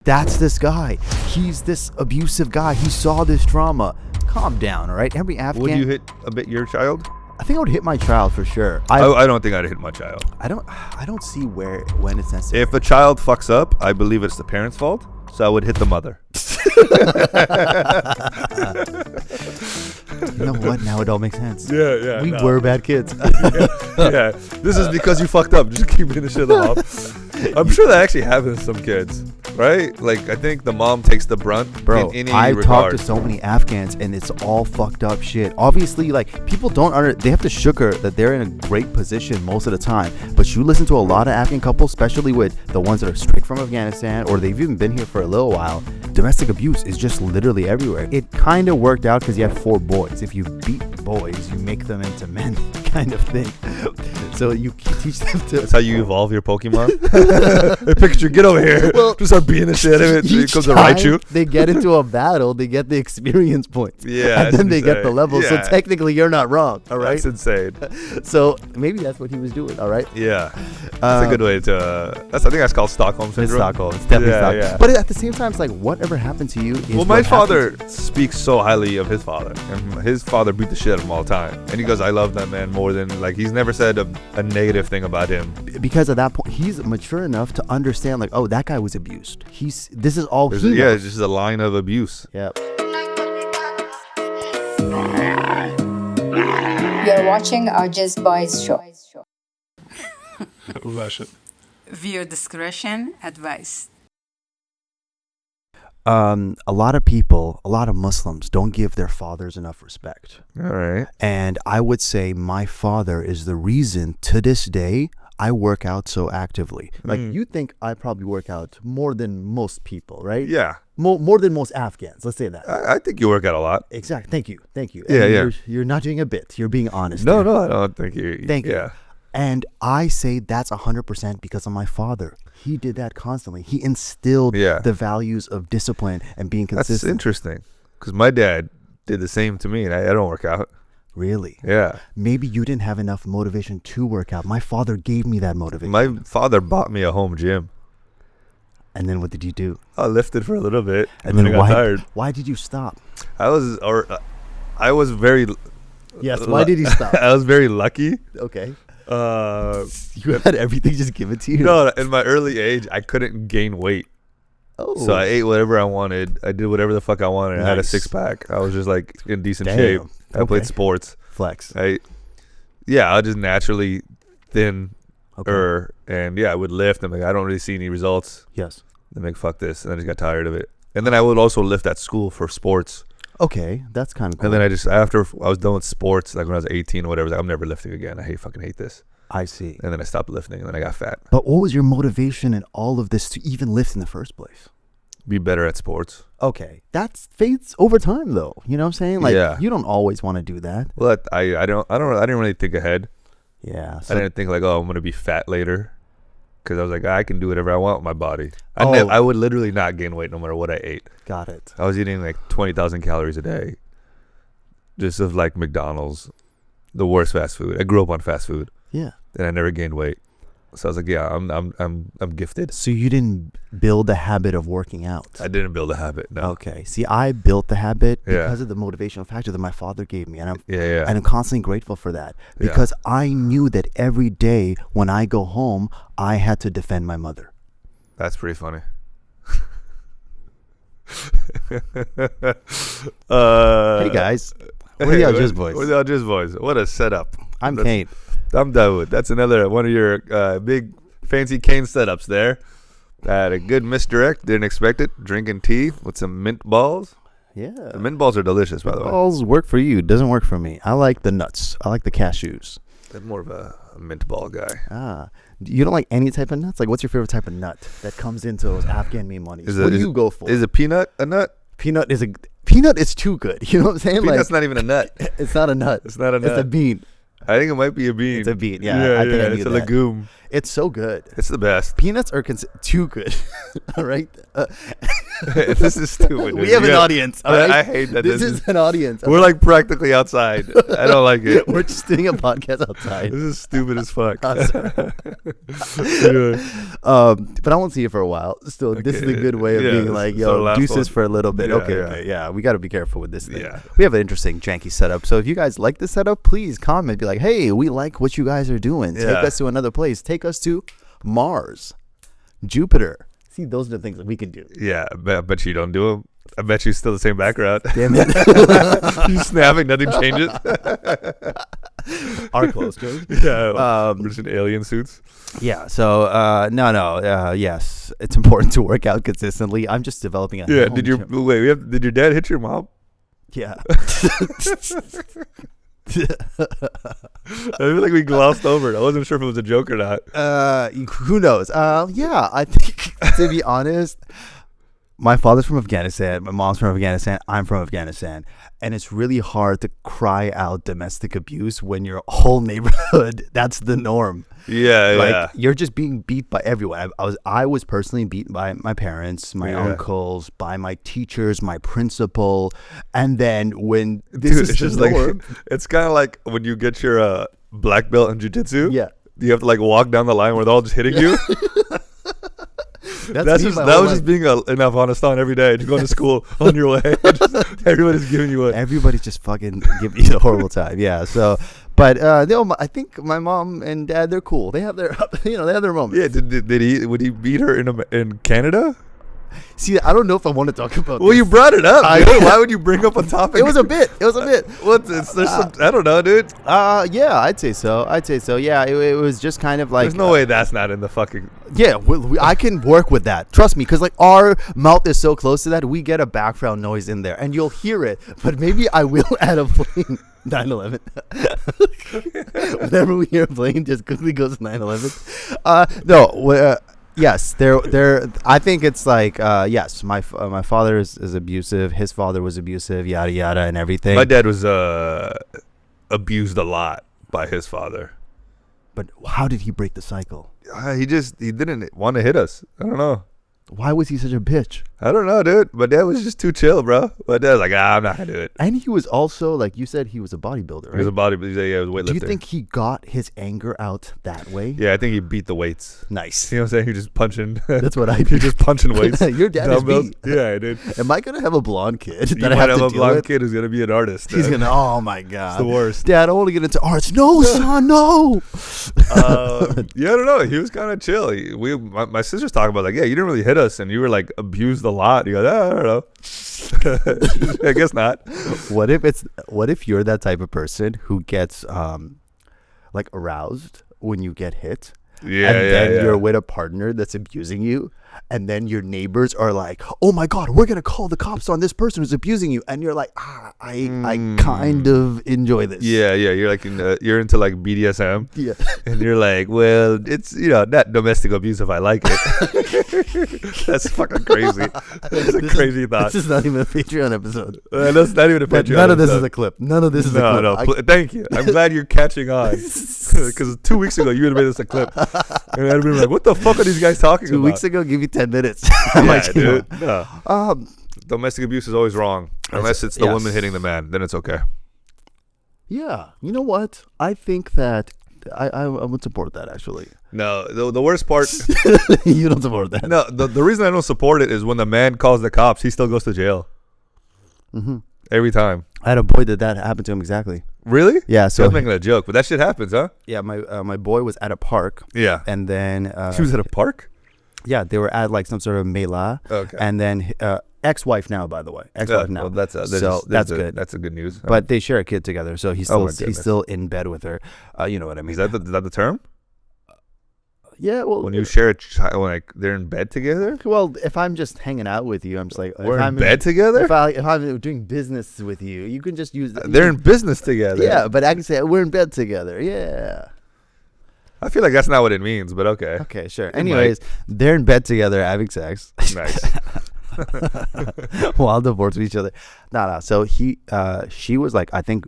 That's this guy. He's this abusive guy. He saw this trauma. Calm down, all right? Every Afghan. Would you hit your child? I think I would hit my child for sure. I don't think I'd hit my child. I don't see when it's necessary. If a child fucks up, I believe it's the parent's fault. So I would hit the mother. You know what? Now it all makes sense. Yeah. We were bad kids. Yeah. This is because you fucked up. Just keep hitting the shit off. I'm sure that actually happens to some kids, right? Like, I think the mom takes the brunt. Bro, in any I've regard. talked to so many Afghans, and it's all fucked up shit. Obviously, like, people they have to sugar that they're in a great position most of the time. But you listen to a lot of Afghan couples, especially with the ones that are straight from Afghanistan, or they've even been here for a little while. Domestic abuse is just literally everywhere. It kind of worked out because you have 4 boys. If you beat boys, you make them into men, kind of thing. So you teach them to. That's how you evolve your Pokemon. Hey, Pikachu, get over here. Well, just start beating the shit out of it. It comes to Raichu. They get into a battle, they get the experience points. Yeah, and then they get the level. Yeah. So technically, you're not wrong. All right. That's insane. So maybe that's what he was doing. All right. Yeah, that's a good way to. I think that's called Stockholm syndrome. It's Stockholm. It's definitely Stockholm. Yeah. But at the same time, it's like whatever happened to you. Is Well, my father speaks so highly of his father, and his father beat the shit out of him all the time. And he goes, "I love that man more than like." He's never said a negative thing about him. Because at that point, he's mature enough to understand, like, oh, that guy was abused. This is all he knows. Yeah, it's just a line of abuse. Yep. You're watching AwJiz Boys Show. Viewer discretion advised. A lot of people, a lot of Muslims don't give their fathers enough respect. All right. And I would say my father is the reason to this day I work out so actively. Like, you think I probably work out more than most people, right? Yeah. More than most Afghans. Let's say that. I think you work out a lot. Exactly. Thank you. Yeah, And yeah. You're not doing a bit. You're being honest. No, there. I don't think you. Thank you. Yeah. And I say that's 100% because of my father. He did that constantly. He instilled the values of discipline and being consistent. That's interesting, because my dad did the same to me, and I don't work out. Really? Yeah. Maybe you didn't have enough motivation to work out. My father gave me that motivation. My father bought me a home gym. And then what did you do? I lifted for a little bit, and then then I got tired. Why did you stop? I was very. Yes. Why did you stop? I was very lucky. Okay. You had everything just given to you. No, in my early age, I couldn't gain weight. Oh. So I ate whatever I wanted. I did whatever the fuck I wanted. Nice. I had a 6-pack. I was just like in decent Damn. shape. I played Okay. sports. Flex. I was just naturally thin. Okay. And I would lift. I'm like, I don't really see any results. Yes. I'm like, fuck this. And I just got tired of it. And then I would also lift at school for sports. Okay, that's kind of cool. And then after I was done with sports, like when I was 18 or whatever, I was like, I'm never lifting again. I fucking hate this. I see. And then I stopped lifting, and then I got fat. But what was your motivation in all of this to even lift in the first place? Be better at sports. Okay, that fades over time, though. You know what I'm saying? Like, you don't always want to do that. Well, I didn't really think ahead. Yeah. I didn't think like, oh, I'm gonna be fat later, because I was like, I can do whatever I want with my body. Oh. I would literally not gain weight no matter what I ate. Got it. I was eating like 20,000 calories a day, just of like McDonald's, the worst fast food. I grew up on fast food. Yeah. And I never gained weight. So I was like, yeah, I'm gifted. So you didn't build a habit of working out? I didn't build a habit. No. Okay. See, I built the habit Yeah. because of the motivational factor that my father gave me, and I'm Yeah. and I'm constantly grateful for that, because I knew that every day when I go home, I had to defend my mother. That's pretty funny. Hey guys, we're the AwJiz Boys. We're the AwJiz Boys. What a setup. I'm Kane. I'm Dawood. That's another one of your big fancy Kane setups there. I had a good misdirect. Didn't expect it. Drinking tea with some mint balls. Yeah. The mint balls are delicious, by the way. Balls work for you. Doesn't work for me. I like the nuts. I like the cashews. I'm more of a mint ball guy. Ah. You don't like any type of nuts? Like, what's your favorite type of nut that comes into those Afghan meat monies? What do you go for? Is a peanut a nut? Peanut is too good. You know what I'm saying? Peanut's not even a nut. It's not a nut. It's not a nut. It's a bean. I think it might be a bean. It's a bean. Yeah, I think I knew it's a that. legume. It's so good. It's the best. Peanuts are too good. All right. This is stupid. We dude. have an Yeah. audience. all right? I hate that. This is an audience. We're like practically outside. I don't like it. We're just doing a podcast outside. This is stupid as fuck. Anyway. But I won't see you for a while. Still, this is a good way of being like, so yo, last deuces one. for a little bit. Yeah, Okay, yeah. okay, yeah. We got to be careful with this thing. Yeah. We have an interesting, janky setup. So if you guys like this setup, please comment. Be like, hey, we like what you guys are doing. Take Yeah. us to another place. Take us to Mars, Jupiter. See, those are the things that we can do. Yeah, I bet you don't do them. I bet you still the same background. Damn it. You snapping, nothing changes. Our clothes change. Yeah, we're just in alien suits. Yeah. So, yes, it's important to work out consistently. I'm just developing a Yeah. home Did your gym. Did your dad hit your mom? Yeah. I feel like we glossed over it. I wasn't sure if it was a joke or not. Who knows? Yeah, I think to be honest, my father's from Afghanistan, my mom's from Afghanistan, I'm from Afghanistan, and it's really hard to cry out domestic abuse when your whole neighborhood, that's the norm. Yeah, Like yeah. you're just being beat by everyone. I was personally beaten by my parents, my Yeah. uncles, by my teachers, my principal, and then when this Dude, is it's the just norm, like it's kind of like when you get your black belt in jiu-jitsu. yeah. You have to like walk down the line where they're all just hitting you. That's me just my that whole was just life. being in Afghanistan every day, just going to school on your way. Everybody's giving you a Everybody's just fucking giving you a horrible time. Yeah. So, but I think my mom and dad, they're cool. They have their, they have their moments. yeah. Would he beat her in Canada? See, I don't know if I want to talk about. Well, this. you brought it up. I- dude. Why would you bring up a topic? It was a bit. It was a bit. There's some, I don't know, dude. Yeah, I'd say so. Yeah, it was just kind of like. There's no way that's not in the fucking. Yeah, I can work with that. Trust me, because like our mouth is so close to that, we get a background noise in there, and you'll hear it. But maybe I will add a plane. 9/11. Whenever we hear a plane, just quickly goes 9/11. No. Yes, there. I think it's like yes. My father is abusive. His father was abusive. Yada yada and everything. My dad was abused a lot by his father. But how did he break the cycle? He didn't want to hit us. I don't know. Why was he such a bitch? I don't know, dude. My dad was just too chill, bro. My dad was like, I'm not gonna do it. And he was also like you said, he was a bodybuilder. Right? He was a bodybuilder. Yeah, he was a weightlifter. Do you think he got his anger out that way? Yeah, I think he beat the weights. Nice. You know what I'm saying? He just punching. That's what I He do. just punching weights. Your dad is dumbbells. beat. Yeah, I did. Am I gonna have a blonde kid You that I might have have to a deal blonde with? kid who's gonna be an artist. He's gonna. Oh my god. It's the worst. Dad, I want to get into arts. No, son, no. Yeah, I don't know. He was kind of chill. My sister's talking about like, yeah, you didn't really hit us, and you were like abused a lot. He goes, I don't know. I guess not. What if you're that type of person who gets like aroused when you get hit? Yeah, and then yeah. you're with a partner that's abusing you, and then your neighbors are like, "Oh my god, we're gonna call the cops on this person who's abusing you," and you're like, I kind of enjoy this. Yeah, yeah. You're like you're into like BDSM. Yeah. And you're like, well, it's not domestic abuse if I like it. That's fucking crazy. That's a crazy thought. This is not even a Patreon episode. That's not even a picture. None of this is a clip. None of this is a clip. No. Thank you. I'm glad you're catching on. Because 2 weeks ago you would have made this a clip, and I'd be like, "What the fuck are these guys talking about?" 2 weeks ago, give you 10 minutes. Yeah, dude. No. Um, Domestic abuse is always wrong, unless it's the yes. woman hitting the man. Then it's okay. Yeah. You know what? I think that I would support that actually. No, the worst part. You don't support that. No, the reason I don't support it is when the man calls the cops, he still goes to jail. Mm-hmm. Every time. I had a boy that happened to him exactly. Really? Yeah. I So was making a joke, but that shit happens, huh? yeah, my boy was at a park, Yeah. and then He was at a park? yeah, they were at like some sort of mela, Okay. and then ex-wife now, by the way, ex-wife now. Well, that's good. That's a good news. But they share a kid together, so he's Oh still my goodness. he's still in bed with her. You know what I mean? is that the term? Yeah. Well, When you share a child, like they're in bed together? well, if I'm just hanging out with you, I'm just like We're if in I'm bed together? If I'm doing business with you, you can just use. They're in business together. Yeah, but I can say we're in bed together. Yeah. I feel like that's not what it means, but okay. Okay, sure. might. Anyways, they're in bed together having sex Nice. while divorced with each other. No. So she was like, I think,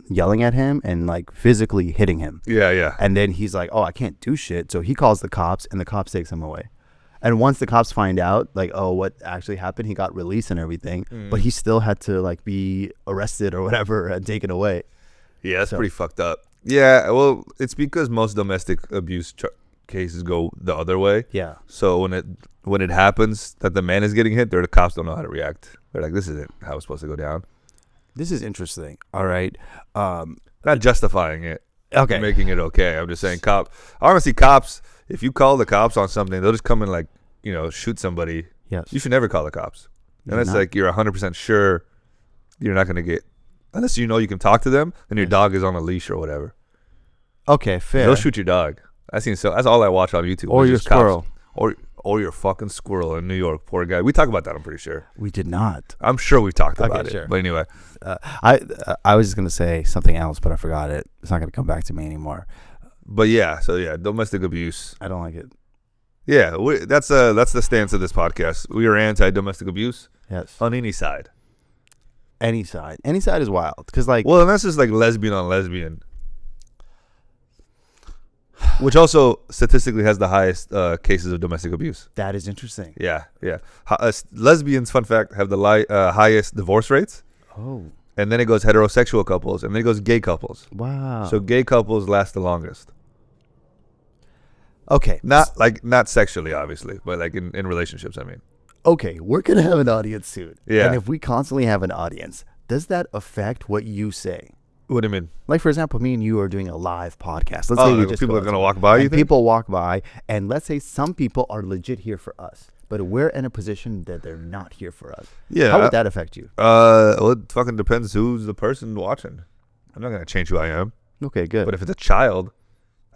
yelling at him and like physically hitting him. Yeah, yeah. And then he's like, oh, I can't do shit. So he calls the cops, and the cops takes him away. And once the cops find out, like, oh, what actually happened, he got released and everything. But he still had to, like, be arrested or whatever and taken away. Yeah, that's pretty fucked up. Yeah, well, it's because most domestic abuse cases go the other way. Yeah. So when it happens that the man is getting hit, the cops don't know how to react. They're like, this isn't how it's supposed to go down. This is interesting. All right. Not justifying it. Okay. Making it okay. I'm just saying honestly, cops, if you call the cops on something, they'll just come and, like, shoot somebody. Yes. You should never call the cops. You're Unless, not. like, you're 100% sure you're not going to get, unless you can talk to them and your dog is on a leash or whatever. Okay, fair. They'll shoot your dog. That's all I watch on YouTube. Or It's your just cops. squirrel. Or your fucking squirrel in New York. Poor guy. We talk about that, I'm pretty sure. We did not. I'm sure we've talked about sure. it. But anyway. I was just going to say something else, but I forgot it. It's not going to come back to me anymore. But yeah, domestic abuse. I don't like it. Yeah, that's the stance of this podcast. We are anti-domestic abuse Yes. on any side. Any side. Any side is wild. Because, like, Well, and that's just like lesbian on lesbian. Which also statistically has the highest cases of domestic abuse. that is interesting. Yeah. Lesbians, fun fact, have the highest divorce rates. Oh, And then it goes heterosexual couples. And then it goes gay couples. wow. So gay couples last the longest. okay. Not sexually, obviously, but like in relationships, I mean. Okay, we're going to have an audience soon. Yeah. And if we constantly have an audience, does that affect what you say? What do you mean? Like, for example, me and you are doing a live podcast. Let's Oh, say we like just people go are going to outside, walk by, you and think? people walk by, and let's say some people are legit here for us, but we're in a position that they're not here for us. Yeah. How would that affect you? Well, it fucking depends who's the person watching. I'm not going to change who I am. Okay, good. But if it's a child,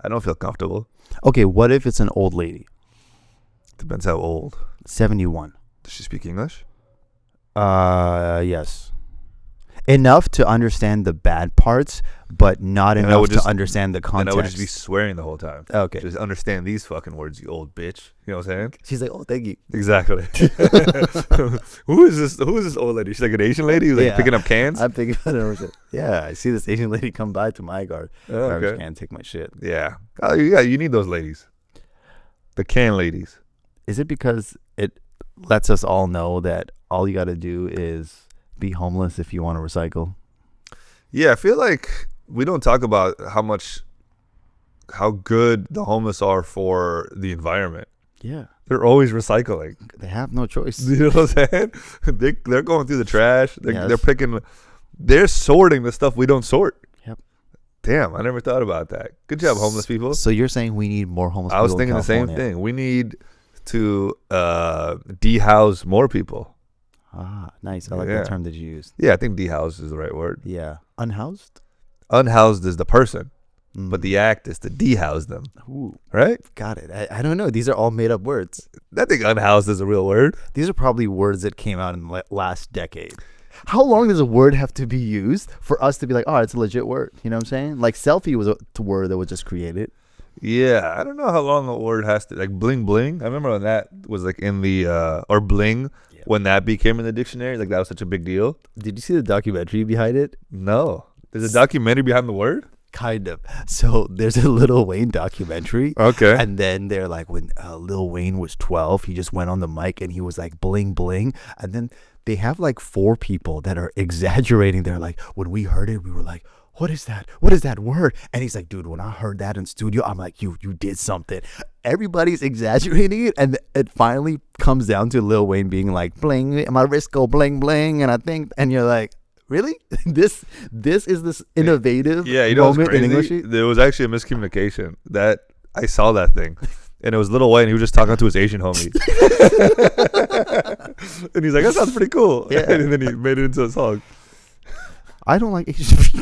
I don't feel comfortable. Okay, what if it's an old lady? Depends how old. 71. Does she speak English? Yes. Enough to understand the bad parts, but not And I enough would to just- understand the And context. I would just be swearing the whole time. Okay. Just understand these fucking words, you old bitch. You know what I'm saying? She's like, oh, thank you. Exactly. Who is this old lady? She's like an Asian lady who's like Yeah. picking up cans? I'm thinking about it. Yeah, I see this Asian lady come by to my guard. Oh, Garbage okay. can, take my shit. Yeah. Oh, yeah, you need those ladies. The can ladies. Is it because it lets us all know that all you got to do is be homeless if you want to recycle? Yeah, I feel like we don't talk about how good the homeless are for the environment. Yeah. They're always recycling. They have no choice. You know what I'm saying? They're going through the trash. Yes. They're sorting the stuff we don't sort. Yep. Damn, I never thought about that. Good job, homeless people. So you're saying we need more homeless people I was in thinking the same California. thing. We need to dehouse more people. Ah, nice. I like Yeah. the term that you used. Yeah, I think dehouse is the right word. Yeah. Unhoused? Unhoused is the person, Mm. but the act is to dehouse them. Ooh, Right? got it. I don't know. These are all made up words. I think unhoused is a real word. These are probably words that came out in the last decade. How long does a word have to be used for us to be like, oh, it's a legit word? You know what I'm saying? Like selfie was a word that was just created. Yeah, I don't know how long a word has to, like bling bling. I remember when that was like in the or bling when that became in the dictionary. Like that was such a big deal. Did you see the documentary behind it? No, there's a documentary behind the word. Kind of. So there's a Lil Wayne documentary. Okay. And then they're like, when Lil Wayne was 12, he just went on the mic and he was like, bling, bling. And then they have like 4 people that are exaggerating. They're like, when we heard it, we were like, what is that? What is that word? And he's like, dude, when I heard that in studio, I'm like, you did something. Everybody's exaggerating it. And it finally comes down to Lil Wayne being like, bling, my wrist go bling, bling. And you're like, really? This is this innovative Yeah, you know what's moment in English? crazy? There was actually a miscommunication that I saw that thing. And it was Lil Wayne. He was just talking to his Asian homie. And he's like, that sounds pretty cool. Yeah. And then he made it into a song. I don't like Asian people.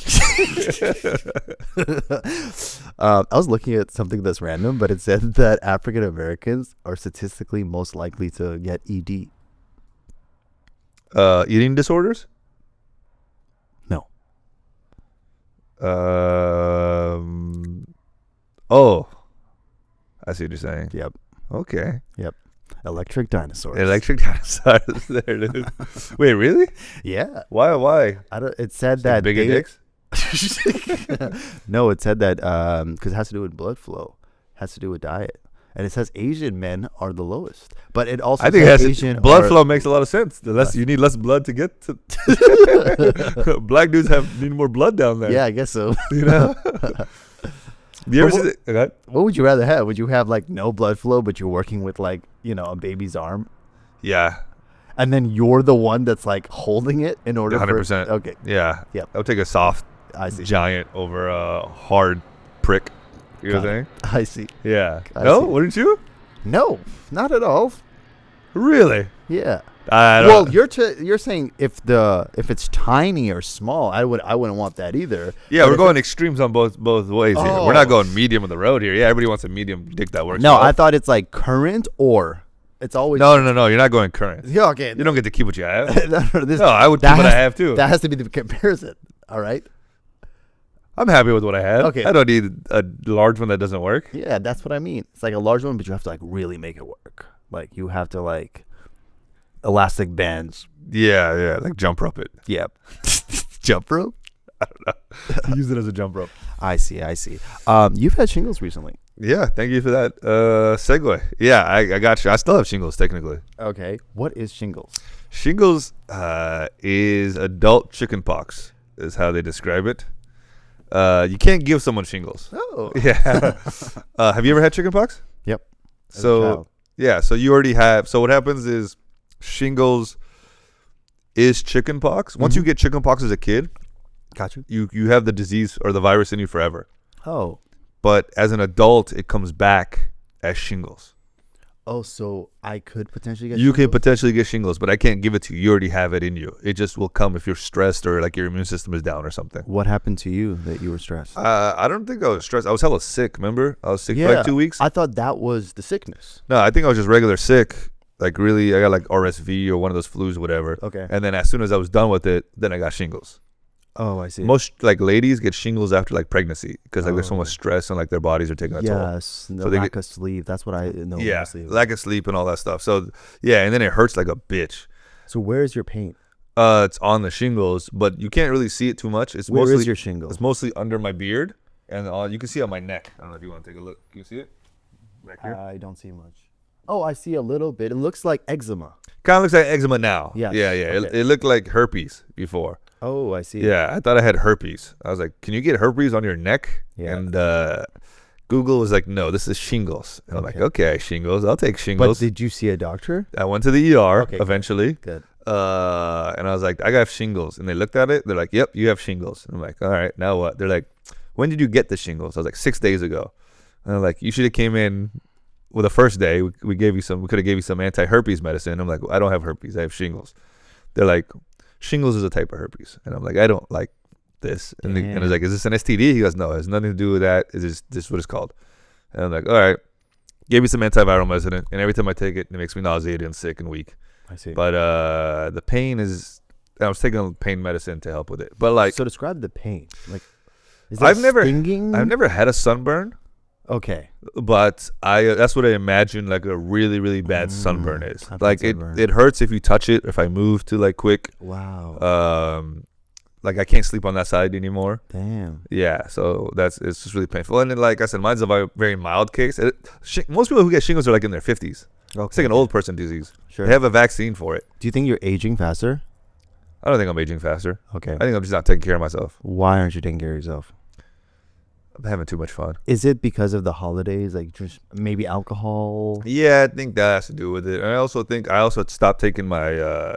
I was looking at something that's random, but it said that African Americans are statistically most likely to get ED. Eating disorders? No. Oh, I see what you're saying. Yep. Okay. Electric dinosaurs. Electric dinosaurs. There it is. Wait, really? Yeah. Why? I don't. It said that Bigger dicks? No, it said that because it has to do with blood flow, has to do with diet. and it says Asian men are the lowest. But it also I think says it has Asian blood are, flow makes a lot of sense. The less you need less blood to get to. Black dudes need more blood down there. Yeah, I guess so. You know. You ever But see okay. What would you rather have? Would you have like no blood flow, but you're working with like, a baby's arm? Yeah. And then you're the one that's like holding it in order 100%. for okay. Yeah. Yep. I would take a soft I see. giant over a hard prick. You know what I'm saying? I see. Yeah. I No, see. wouldn't you? No, not at all. Really? Yeah. I don't Well, you're saying if it's tiny or small, I wouldn't want that either. Yeah, But we're if going extremes on both ways here. We're Oh. not going medium of the road here. Yeah, everybody wants a medium dick that works. No, well. I thought it's like current or it's always No. You're not going current. Yeah, okay. You don't get to keep what you have. This- No, I would keep that what I has- have too. That has to be the comparison. All right. I'm happy with what I have. Okay. I don't need a large one that doesn't work. Yeah, that's what I mean. It's like a large one, but you have to like really make it work. Like you have to like elastic bands. Yeah, like jump rope it. Yeah. Jump rope? Use it as a jump rope. I see. You've had shingles recently. Yeah, thank you for that segue. Yeah, I got you. I still have shingles technically. Okay. What is shingles? Shingles is adult chicken pox, is how they describe it. You can't give someone shingles. Oh. Yeah. Have you ever had chicken pox? Yep. As a So child. yeah, so you already have. So what happens is shingles is chicken pox. Once you get chicken pox as a kid, Got you. you have the disease or the virus in you forever. Oh. But as an adult, it comes back as shingles. Oh, so I could potentially get You could shingles? potentially get shingles, but I can't give it to you. You already have it in you. It just will come if you're stressed or like your immune system is down or something. What happened to you that you were stressed? I don't think I was stressed. I was hella sick, remember? I was sick for like 2 weeks. I thought that was the sickness. No, I think I was just regular sick. Like really, I got like RSV or one of those flus, whatever. Okay. And then as soon as I was done with it, then I got shingles. Oh, I see. Most like ladies get shingles after like pregnancy because like there's so Oh. much stress and like their bodies are taking a toll. Yes, the So they lack get- of sleep. That's what I know. Yeah, mostly. lack of sleep and all that stuff. So yeah, and then it hurts like a bitch. So where is your pain? It's on the shingles, but you can't really see it too much. It's Where mostly is your shingle? It's mostly under my beard, and you can see on my neck. I don't know if you want to take a look. Can you see it? Back here. I don't see much. Oh, I see a little bit. It looks like eczema. Kind of looks like eczema now. Yes, Yeah. okay. It looked like herpes before. Oh, I see. Yeah, I thought I had herpes. I was like, can you get herpes on your neck? Yeah. And Google was like, no, this is shingles. And I'm like, Okay. okay, shingles. I'll take But shingles. did you see a doctor? I went to the ER Okay, good. eventually. Good. And I was like, I got shingles. And they looked at it. They're like, yep, you have shingles. And I'm like, all right, now what? They're like, when did you get the shingles? I was like, 6 days ago. And they're like, you should have came in with the first day. We could have gave you some anti-herpes medicine. I'm like, I don't have herpes. I have shingles. They're like, shingles is a type of herpes. And I'm like, I don't like this. And it's like, is this an STD? He goes, no, it has nothing to do with that. This is what it's called. And I'm like, all right. Gave me some antiviral medicine. And every time I take it, it makes me nauseated and sick and weak. I see. But the pain is, I was taking pain medicine to help with it. But like, so describe the pain. Like, is I've that never- stinging? I've never had a sunburn, Okay. but that's what I imagine like a really, really bad sunburn is. I've had Like sunburn. it hurts if you touch it, if I move too like quick. Wow. Like I can't sleep on that side anymore. Damn. Yeah, so it's just really painful. And then, like I said, mine's a very mild case. Most people who get shingles are like in their 50s. It's Okay. like an old person disease. Sure. They have a vaccine for it. Do you think you're aging faster? I don't think I'm aging faster. Okay. I think I'm just not taking care of myself. Why aren't you taking care of yourself? I'm having too much fun. Is it because of the holidays? Like just maybe alcohol? Yeah, I think that has to do with it. And I also think I stopped taking my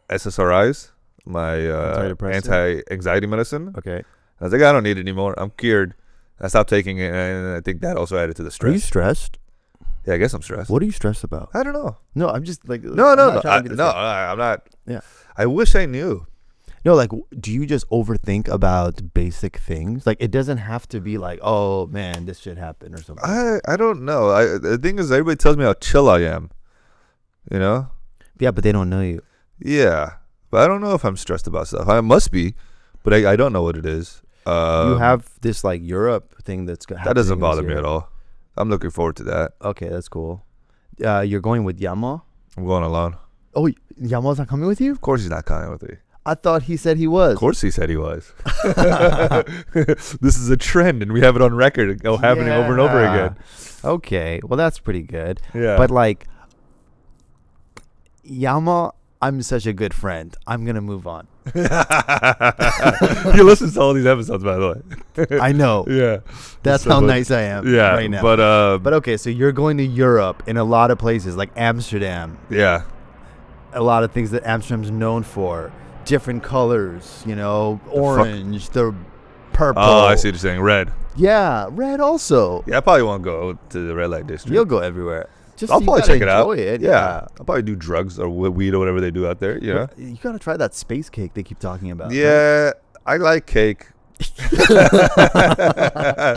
SSRIs, my Antidepressant? anti-anxiety medicine. Okay. I was like, I don't need it anymore. I'm cured. I stopped taking it, and I think that also added to the Are you stress. stressed? Yeah, I guess I'm stressed. What are you stressed about? I don't know. No, I'm just like No, I'm no, not no. trying to get upset. I'm not. Yeah. I wish I knew. No, like, do you just overthink about basic things? Like, it doesn't have to be like, oh man, this should happen or something. I don't know. The thing is, everybody tells me how chill I am. You know? Yeah, but they don't know you. Yeah. But I don't know if I'm stressed about stuff. I must be, but I don't know what it is. You have this like Europe thing that's happening. That doesn't bother this me year. at all. I'm looking forward to that. Okay, that's cool. You're going with Yama? I'm going alone. Oh, Yama's not coming with you? Of course he's not coming with me. I thought he said he was. Of course he said he was. This is a trend, and we have it on record happening over and over again. Okay, well, that's pretty good. Yeah. But, like, Yama, I'm such a good friend. I'm going to move on. He listens to all these episodes, by the way. I know. Yeah. That's So, how but- nice I am Yeah. right now. But okay, so you're going to Europe in a lot of places, like Amsterdam. yeah. A lot of things that Amsterdam's known for. Different colors, orange, the purple. Oh, I see what you're saying. Red. Yeah, red also. Yeah, I probably won't go to the red light district. You'll go everywhere. Just I'll you probably gotta check it out. enjoy it. Yeah. I'll probably do drugs or weed or whatever they do out there. Yeah. You gotta try that space cake they keep talking about. Yeah. I like cake. Have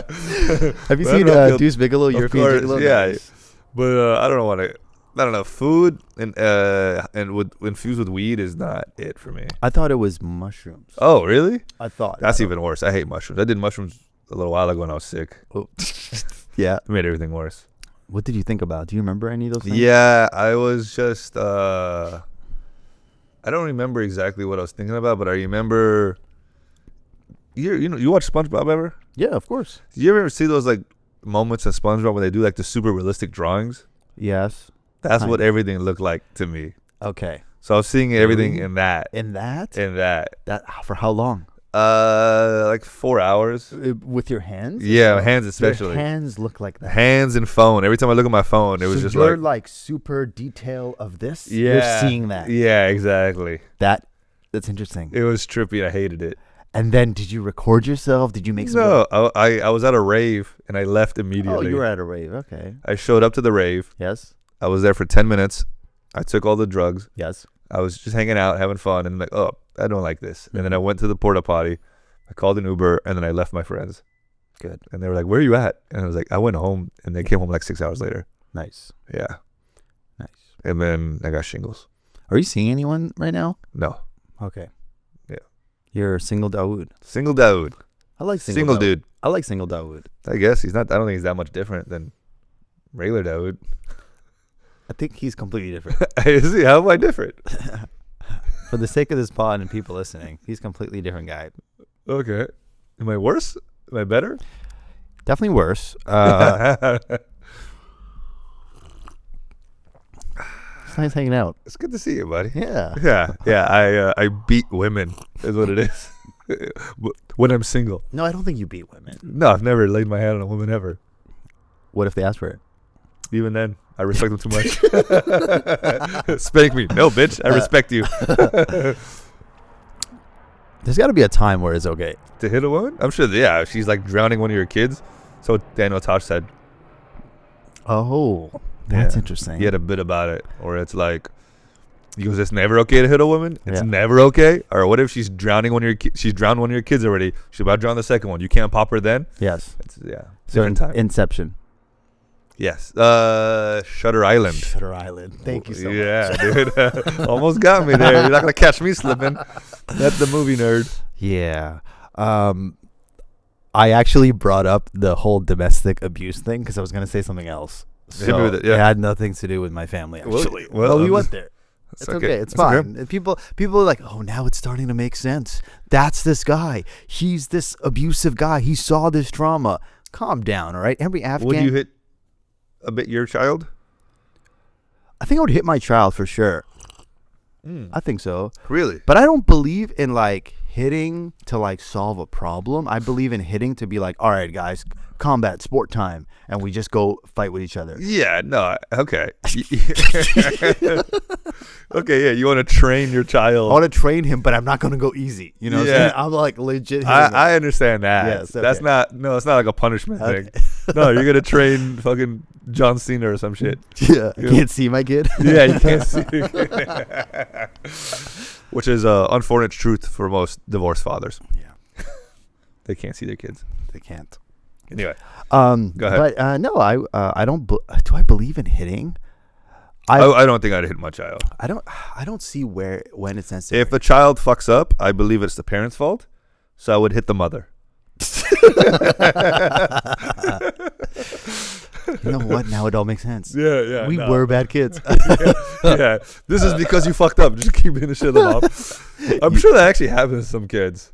you But I seen don't feel- Deuce Bigelow? Of European course, Gigolo? yeah. Nice. But I don't want to. I don't know. Food and with infused with weed is not it for me. I thought it was mushrooms. Oh, really? I thought That's even worse. I hate mushrooms. I did mushrooms a little while ago when I was sick. Oh. Yeah. It made everything worse. What did you think about? Do you remember any of those things? Yeah, I was just. I don't remember exactly what I was thinking about, but I remember. You watch SpongeBob ever? Yeah, of course. Did you ever see those like moments in SpongeBob when they do like the super realistic drawings? Yes. That's Kind what of. everything looked like to me. Okay. So I was seeing everything Really? in that. In that? That. For how long? Like 4 hours. With your hands? Yeah, hands especially. Your hands look like that. Hands and phone. Every time I look at my phone, it was So just you're like super detail of this. yeah, You're seeing that. Yeah, exactly. That's interesting. It was trippy. I hated it. And then, did you record yourself? Did you make some? No, I was at a rave and I left immediately. Oh, you were at a rave. Okay. I showed up to the rave. Yes. I was there for 10 minutes. I took all the drugs. Yes. I was just hanging out, having fun, and like, oh, I don't like this. And Mm-hmm. then I went to the porta potty. I called an Uber, and then I left my friends. Good. And they were like, "Where are you at?" And I was like, "I went home," and they came home like 6 hours later. Nice. Yeah. Nice. And then I got shingles. Are you seeing anyone right now? No. Okay. Yeah. You're single Dawood. Single Dawood. I like Single Dawood. dude. I like single Dawood. I guess he's not. I don't think he's that much different than regular Dawood. I think he's completely different. Is he? How am I different? For the sake of this pod and people listening, he's a completely different guy. Okay. Am I worse? Am I better? Definitely worse. It's nice hanging out. It's good to see you, buddy. Yeah. Yeah. I beat women is what it is. When I'm single. No, I don't think you beat women. No, I've never laid my hand on a woman ever. What if they ask for it? Even then, I respect them too much. Spank me. No, bitch. I respect you. There's got to be a time where it's okay. To hit a woman? I'm sure, yeah. If she's like drowning one of your kids. So Daniel Tosh said. Oh, that's Yeah. interesting. He had a bit about it. Or it's like, he goes, it's never okay to hit a woman? It's Yeah. never okay? Or what if she's drowning one of your she's drowned one of your kids already. She's about to drown the second one. You can't pop her then? Yes. It's, yeah. So Different time. Inception. Yes. Shutter Island. Shutter Island. Thank you so Yeah, much. dude. Almost got me there. You're not going to catch me slipping. That's the movie nerd. Yeah. I actually brought up the whole domestic abuse thing because I was going to say something else. Hit me So with it, yeah. it had nothing to do with my family, Well, actually. well, we I'm went just- there. It's okay. okay. It's It's okay. fine. And people are like, oh, now it's starting to make sense. That's this guy. He's this abusive guy. He saw this trauma. Calm down, all right? Every Afghan. Would you hit a bit your child? I think I would hit my child for sure. I think so. Really? But I don't believe in like hitting to like solve a problem. I believe in hitting to be like, all right, guys, combat sport time, and we just go fight with each other. Yeah, no, okay. Okay, yeah, you want to train your I child. want to train him, but I'm not going to go easy. You know what I'm Yeah. saying? I'm like legit hitting him. I understand that. Yes, That's okay. not, no, it's not like a punishment Okay. thing. No, you're going to train fucking John Cena or some shit. Yeah, I You- can't see my kid. Yeah, you can't see. Which is unfortunate truth for most divorced fathers. Yeah, They can't see their kids. they can't. Anyway, Go ahead. But no, I don't. Do I believe in hitting? I don't think I'd hit my child. I don't see when it's necessary. If a child fucks up, I believe it's the parent's fault. So I would hit the mother. You know what? Now it all makes sense. Yeah. We were bad kids. Yeah. This is because you fucked up. Just keep being the shit of the mom. I'm sure that actually happens to some kids,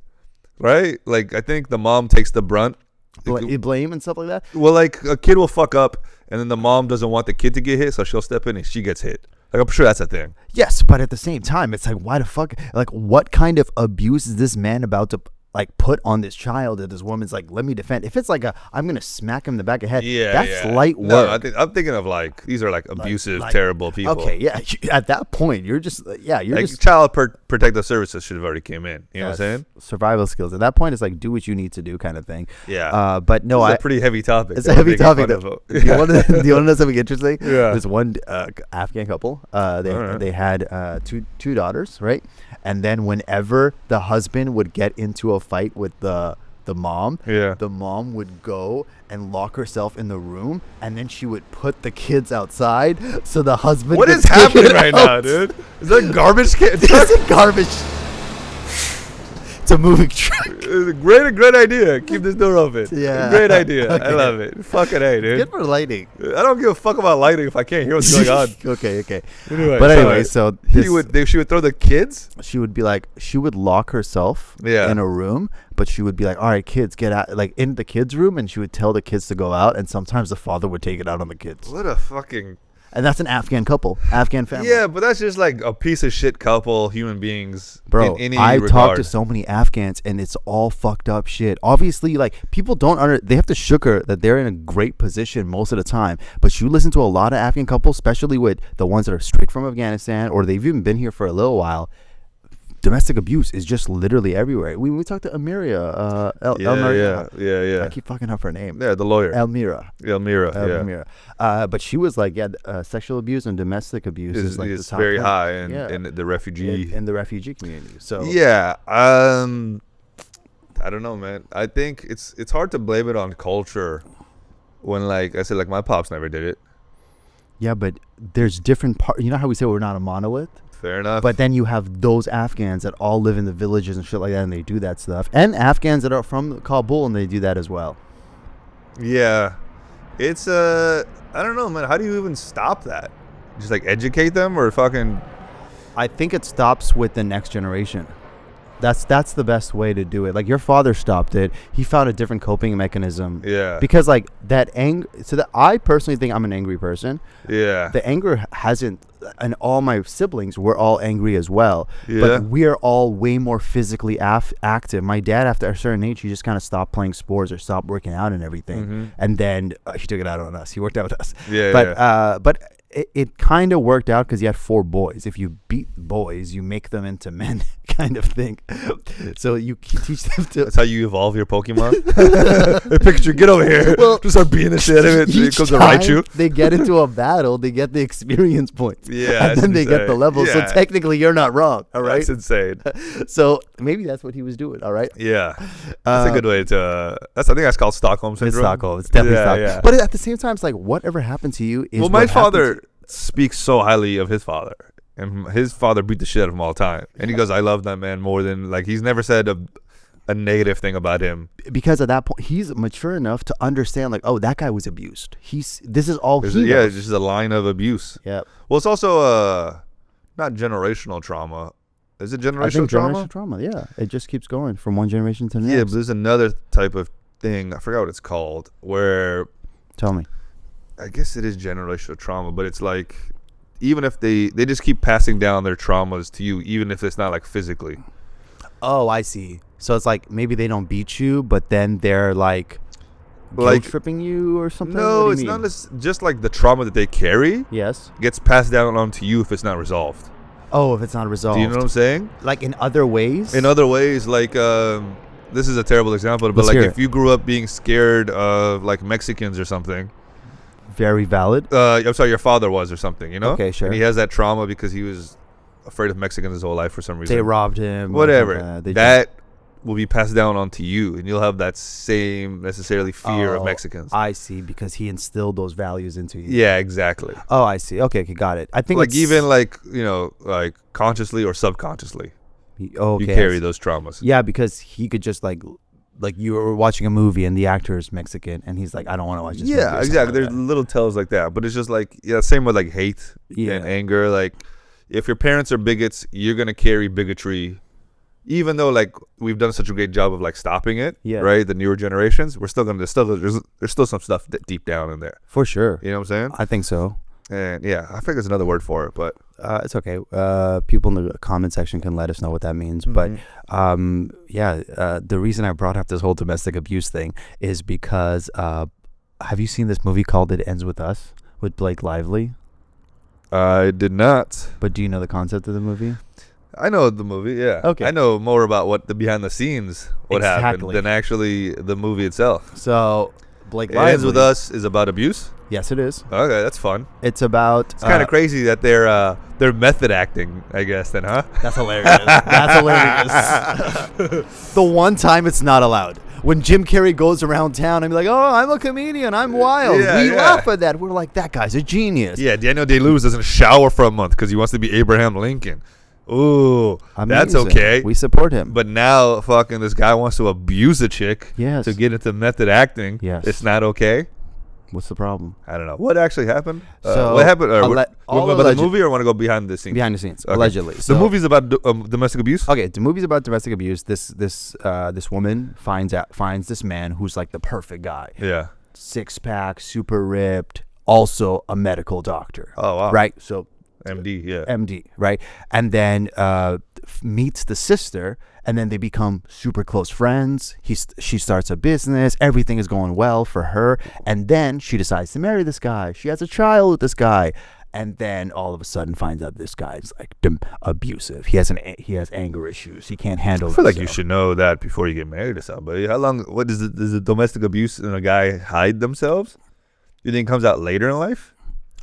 right? Like, I think the mom takes the brunt. Blame and stuff like that. Well, like, a kid will fuck up, and then the mom doesn't want the kid to get hit, so she'll step in and she gets hit. Like, I'm sure that's a thing. Yes, but at the same time, it's like, why the fuck? Like, what kind of abuse is this man about to like put on this child that this woman's like, let me defend? If it's like I'm gonna smack him in the back of the head, that's light work. No, I'm thinking of like, these are like abusive, terrible people. Okay, yeah. At that point, you're just like, just child protective services should have already came in. You know what I'm saying? Survival skills. At that point, it's like, do what you need to do, kind of thing. Yeah. But no, it's a pretty heavy topic. It's a heavy topic. Do you want to know something interesting? Yeah. There's one Afghan couple. They had two daughters, right? And then whenever the husband would get into a fight with the mom, the mom would go and lock herself in the room, and then she would put the kids outside so the husband. What is happening right now, dude? Is that garbage? It's a garbage. It's a moving truck. Great idea. Keep this door open. Yeah. Great idea. Okay. I love it. Fucking A, dude. Good for lighting. I don't give a fuck about lighting if I can't hear what's going on. Okay. Anyway, So she would throw the kids. She would be like, she would lock herself in a room, but she would be like, all right, kids, get out, like in the kids' room, and she would tell the kids to go out, and sometimes the father would take it out on the kids. What a fucking... And that's an Afghan couple, Afghan family. Yeah, but that's just like a piece of shit couple, human beings. Bro, in any I regard. talked to so many Afghans, and it's all fucked up shit. Obviously, like, people they have to sugar that they're in a great position most of the time. But you listen to a lot of Afghan couples, especially with the ones that are straight from Afghanistan, or they've even been here for a little while. Domestic abuse is just literally everywhere. We talked to Amiria, Yeah. I keep fucking up her name. Yeah, the lawyer. Elmira. But she was like, sexual abuse and domestic abuse is like the top very 10. high in the refugee in the refugee community. So yeah, I don't know, man. I think it's hard to blame it on culture when, like I said, like my pops never did it. Yeah, but there's different parts. You know how we say we're not a monolith? Fair enough. But then you have those Afghans that all live in the villages and shit like that, and they do that stuff. And Afghans that are from Kabul, and they do that as well. Yeah. It's, I don't know, man. How do you even stop that? Just, like, educate them or fucking... I think it stops with the next generation. That's the best way to do it. Like, your father stopped it. He found a different coping mechanism. Yeah. Because, like, that anger... So, that I personally think I'm an angry person. Yeah. The anger hasn't... And all my siblings were all angry as well. Yeah. But we're all way more physically active. My dad, after a certain age, he just kind of stopped playing sports or stopped working out and everything. Mm-hmm. And then he took it out on us. He worked out with us. Yeah. But it kind of worked out because he had 4 boys. If you beat boys, you make them into men, kind of thing. So you teach them to... That's how you evolve your Pokemon? Hey, Pikachu, get over here. Well, just start beating the shit out of it. It comes to right you. They get into a battle, they get the experience points. Yeah. And then they get the level. Yeah. So technically, you're not wrong. All right. That's insane. So maybe that's what he was doing. All right. Yeah. That's a good way to... I think that's called Stockholm Syndrome. It's Stockholm. It's definitely Stockholm. Yeah. But at the same time, it's like, whatever happened to you is... Well, my father speaks so highly of his father, and his father beat the shit out of him all the time, and he goes, I love that man more than, like, he's never said a negative thing about him, because at that point he's mature enough to understand, like, oh, that guy was abused. This is all he knows. Yeah, it's just a line of abuse. Yeah. Well, it's also not generational trauma. Is it generational trauma? Generational trauma, yeah. It just keeps going from one generation to the next. Yeah, but there's another type of thing, I forgot what it's called, where... Tell me. I guess it is generational trauma, but it's like, even if they just keep passing down their traumas to you, even if it's not like physically. Oh, I see. So it's like maybe they don't beat you, but then they're like guilt tripping you or something? No, it's not just like the trauma that they carry. Yes. Gets passed down onto you if it's not resolved. Oh, if it's not resolved. Do you know what I'm saying? Like in other ways? In other ways, like, this is a terrible example, but like if you grew up being scared of like Mexicans or something. Very valid. I'm sorry, your father was or something, you know? Okay, sure. And he has that trauma because he was afraid of Mexicans his whole life for some reason. They robbed him. Whatever. That will be passed down onto you, and you'll have that same necessarily fear of Mexicans. I see, because he instilled those values into you. Yeah, exactly. Oh, I see. Okay, got it. I think like even like, you know, like consciously or subconsciously, you carry those traumas. Yeah, because he could just like like you were watching a movie and the actor is Mexican and he's like, I don't want to watch this movie. Yeah, or exactly. something There's like that. little tells like that, but it's just like same with like hate Yeah. and anger. Like if your parents are bigots, you're gonna carry bigotry, even though like we've done such a great job of like stopping it. Yeah. Right. The newer generations, we're still gonna there's still some stuff deep down in there. For sure. You know what I'm saying? I think so. And yeah, I think there's another word for it, but It's okay. People in the comment section can let us know what that means. But the reason I brought up this whole domestic abuse thing is because have you seen this movie called It Ends With Us with Blake Lively? I did not. But do you know the concept of the movie? I know the movie, yeah. Okay. I know more about what the behind the scenes happened Exactly. than actually the movie itself. So Blake It Lively. Ends With Us is about abuse. Yes, it is. Okay, that's fun. It's about. It's kind of crazy that they're method acting, I guess. Then, huh? That's hilarious. That's hilarious. The one time it's not allowed. When Jim Carrey goes around town and be like, "Oh, I'm a comedian. I'm wild." Yeah, we yeah. laugh at that. We're like, "That guy's a genius." Yeah, Daniel Day-Lewis doesn't shower for a month because he wants to be Abraham Lincoln. Ooh, that's Amazing. okay. We support him. But now, fucking this guy wants to abuse a chick Yes. to get into method acting. Yes. It's not okay. What's the problem? I don't know. What actually happened? So, what happened? all about the alleged- movie or want to go behind the scenes? Behind the scenes, Okay. allegedly. The movie's about domestic abuse? Okay, the movie's about domestic abuse. This woman finds this man who's like the perfect guy. Yeah. 6-pack, super ripped, also a medical doctor. Oh, wow. Right? So MD, yeah. MD, right? And then meets the sister, and then they become super close friends. She starts a business. Everything is going well for her. And then she decides to marry this guy. She has a child with this guy. And then all of a sudden finds out this guy's like abusive. He has anger issues. He can't handle I feel like himself. you should know that before you get married to somebody. How long? What does the domestic abuse and a guy hide themselves? You think it comes out later in life?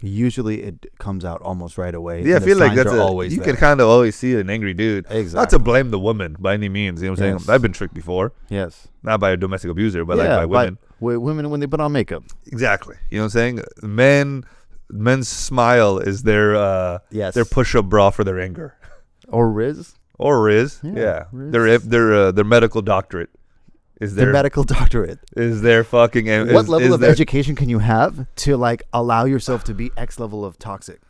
Usually it comes out almost right away. Yeah, I and the feel like signs that's are always you there. can kind of always see an angry dude. Exactly. Not to blame the woman by any means. You know what I'm Yes. saying? I've been tricked before, Yes. not by a domestic abuser, but like by women. Women when they put on makeup. Exactly. You know what I'm saying? Men's smile is their Yes. their push-up bra for their anger, Or Riz. or Riz. Yeah, Yeah, Riz. their medical doctorate is Their their medical doctorate. is their fucking. What level of education can you have to like allow yourself to be X level of toxic?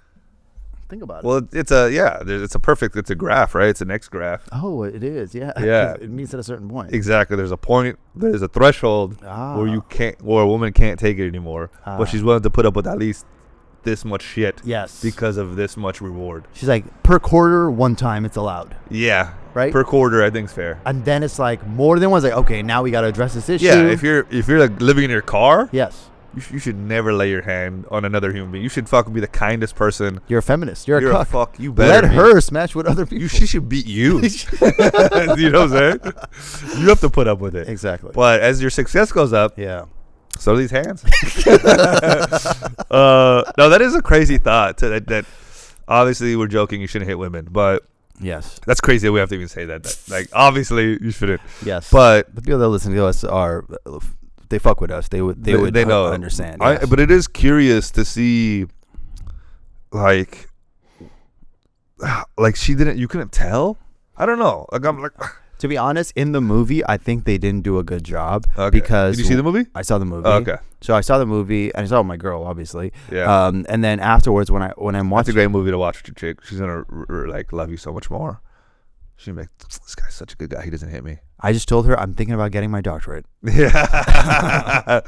Think about it. Well, it's a graph, right? It's an X graph. Oh, it is. Yeah. Yeah. It means at a certain point. Exactly. There's a point. There's a threshold where you can't, or a woman can't take it anymore. But she's willing to put up with at least this much shit. Yes. Because of this much reward. She's like, per quarter, one time it's allowed. Yeah. Right? Per quarter, I think's fair. And then it's like more than once. Like, okay, now we got to address this issue. Yeah. If you're like living in your car, Yes. you should never lay your hand on another human being. You should fucking be the kindest person. You're a feminist. You're a You're a cuck. fuck. You better Let be. her smash with other people. She should beat you. You know what I'm saying? You have to put up with it. Exactly. But as your success goes up, Yeah. so do these hands. No, that is a crazy thought. That obviously we're joking. You shouldn't hit women, but Yes. that's crazy that we have to even say that. Like obviously you shouldn't. Yes. But the people that listen to us they fuck with us. They would know. understand. Yes. But it is curious to see, like she didn't. You couldn't tell. I don't know. Like I'm like. To be honest, in the movie, I think they didn't do a good job Okay. because Did you see the movie? I saw the movie. Oh, okay. So I saw the movie and I saw it with my girl, obviously. Yeah. And then afterwards, when I'm That's a watching, great movie to watch with your chick. She's gonna like love you so much more. She's like, this guy's such a good guy. He doesn't hit me. I just told her I'm thinking about getting my doctorate. Yeah.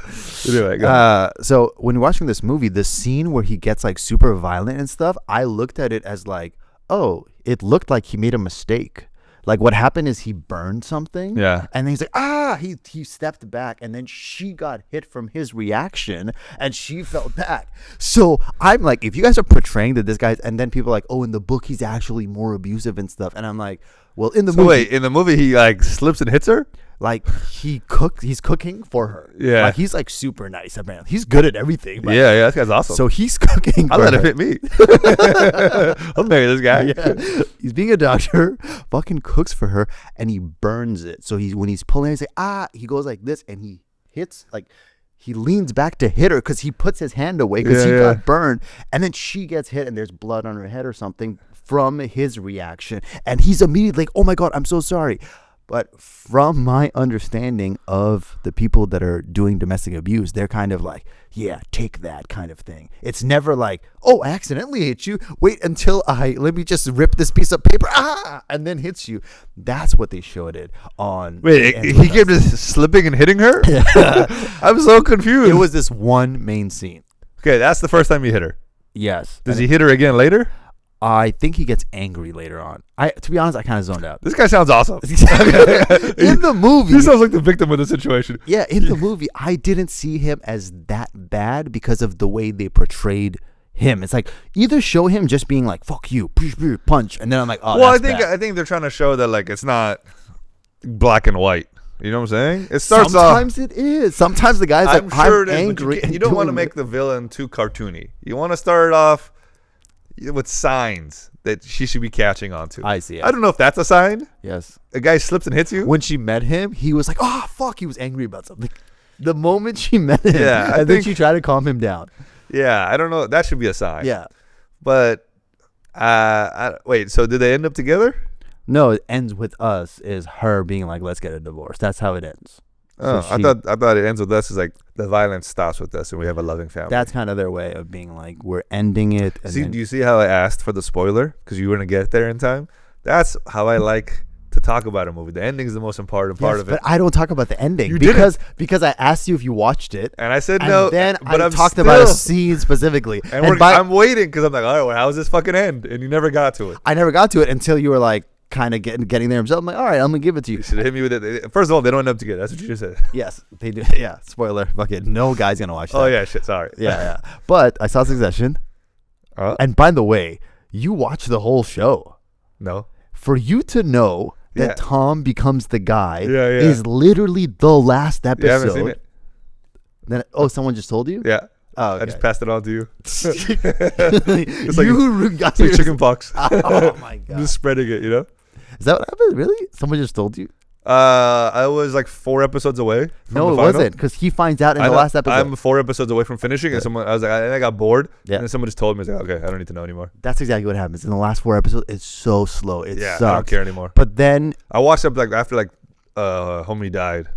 Anyway, go ahead. So when watching this movie, the scene where he gets like super violent and stuff, I looked at it as like, oh, it looked like he made a mistake. Like what happened is he burned something. Yeah. And then he's like, he stepped back and then she got hit from his reaction and she fell back. So I'm like, if you guys are portraying that this guy's, and then people are like, oh, in the book, he's actually more abusive and stuff. And I'm like, well, in the movie, Wait, in the movie he like slips and hits her? like he's cooking for her. Yeah. Like he's like super nice, apparently. He's good at everything. But Yeah, this guy's awesome. So he's cooking I'll for let her. him hit me. I'll marry this guy. Yeah. He's being a doctor, fucking cooks for her, and he burns it. So when he's pulling, he's like, he goes like this, and he hits, like, he leans back to hit her because he puts his hand away because he got burned, and then she gets hit, and there's blood on her head or something from his reaction, and he's immediately like, oh my God, I'm so sorry. But from my understanding of the people that are doing domestic abuse, they're kind of like, yeah, take that kind of thing. It's never like, oh, I accidentally hit you. Wait until let me just rip this piece of paper, and then hits you. That's what they showed it on. Wait, he kept just slipping and hitting her? I'm so confused. It was this one main scene. Okay, that's the first time you hit her. Yes. Does he hit her again later? I think he gets angry later on. To be honest, I kind of zoned out. This guy sounds awesome. In the movie, He sounds like the victim of the situation. yeah, in the movie, I didn't see him as that bad because of the way they portrayed him. It's like either show him just being like "fuck you," punch, and then I'm like, oh, Well, that's bad. I think they're trying to show that like it's not black and white. You know what I'm saying? It starts Sometimes it is. Sometimes the guy's I'm like, sure I'm it is, angry. but you don't want to make the villain too cartoony. You want to start off with signs that she should be catching on to. I see. I don't know if that's a sign. Yes. A guy slips and hits you. When she met him, he was like, oh, fuck. He was angry about something. The moment she met him, Yeah, I and then think- she tried to calm him down. Yeah, I don't know. That should be a sign. Yeah. But wait. So did they end up together? No, it ends with us is her being like, let's get a divorce. That's how it ends. Oh, So I thought it ends with us. Is like the violence stops with us and we have a loving family. That's kind of their way of being like, we're ending it. And See, then, do you see how I asked for the spoiler because you were gonna get there in time? That's how I like to talk about a movie. The ending is the most important part Yes, of it. but I don't talk about the ending You because I asked you if you watched it. And I said And no. then but I I'm talked about a still- scene specifically. And, And I'm waiting because I'm like, all right, well, how does this fucking end? And you never got to it. I never got to it until you were like kind of getting there himself. I'm like, all right, I'm gonna give it to you. You should have hit me with it. First of all, they don't end up together. That's what you just said. Yes, they do. Yeah, spoiler. Fuck it. No guy's gonna watch that. Oh yeah, shit. Sorry. yeah. But I saw Succession, and by the way, you watch the whole show. No. For you to know that Yeah. Tom becomes the guy Yeah, yeah. is literally the last episode. You haven't seen it. Then someone just told you? Yeah. Oh, I just passed it on to you. it's like- you got It's like chicken pox. Oh my I'm god! just spreading it, you know. Is that what happened? Really? Someone just told you? I was like 4 episodes away. From No, the it final. wasn't, because he finds out in I the know. last episode. I'm 4 episodes away from finishing, and I was like, I got bored. Yeah. And then someone just told me, I was like, okay, I don't need to know anymore. That's exactly what happens in the last 4 episodes. It's so slow. It Yeah, sucks. I don't care anymore. But then, I watched up like after like homie died.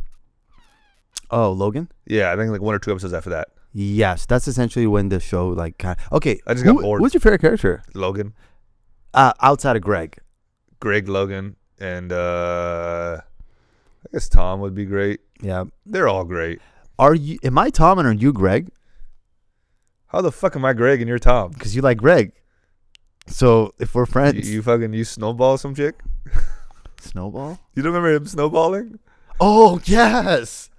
Logan. Yeah, I think like 1 or 2 episodes after that. Yes, that's essentially when the show like kind of. Okay, I just got bored. Who's your favorite character? Logan, Outside of Greg. Greg, Logan, and I guess Tom would be great. Yeah. They're all great. Am I Tom and are you Greg? How the fuck am I Greg and you're Tom? Because you like Greg. So if we're friends, You snowball some chick? Snowball. You don't remember him snowballing? Oh yes.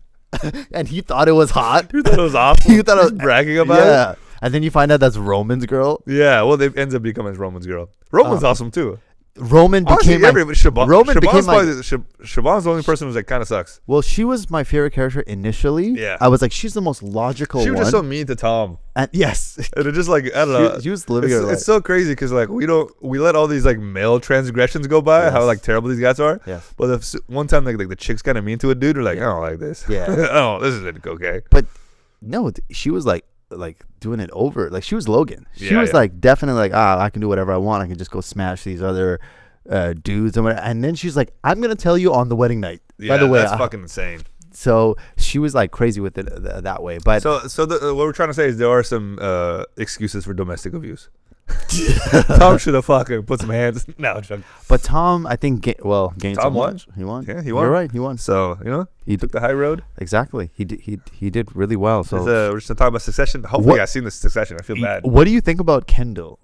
And he thought it was hot. You thought it was awful. You thought it was bragging about it. Yeah. And then you find out that's Roman's girl. Yeah, well, it ends up becoming Roman's girl. Roman's awesome too. Roman Honestly, became everybody. Roman became Siobhan's the only person who's like kind of sucks. Well, she was my favorite character initially. Yeah. I was like, she's the most logical She was one. just so mean to Tom, And yes, and it just like I don't know. she was living her life. It's so crazy because like we let all these like male transgressions go by. Yes. How like terrible these guys are. Yes. But if one time like the chick's kind of mean to a dude, we're like, I don't like this. Yeah. Oh, this isn't okay. But no, she was like doing it over. Like she was Logan. She Yeah, was yeah. like definitely like, I can do whatever I want. I can just go smash these other dudes and whatever. And then she's like, I'm gonna tell you on the wedding night. Yeah, By the way, that's fucking insane. so she was like crazy with it that way. But So what we're trying to say is there are some excuses for domestic abuse. Tom should have fucking put some hands. No, I'm joking. but Tom, I think gained Tom some won. points. He won. Yeah, he won. You're right. He won. So He took the high road. Exactly. He did really well. So We're just talking about Succession. Hopefully, What- I've seen this Succession. I feel bad. what do you think about Kendall?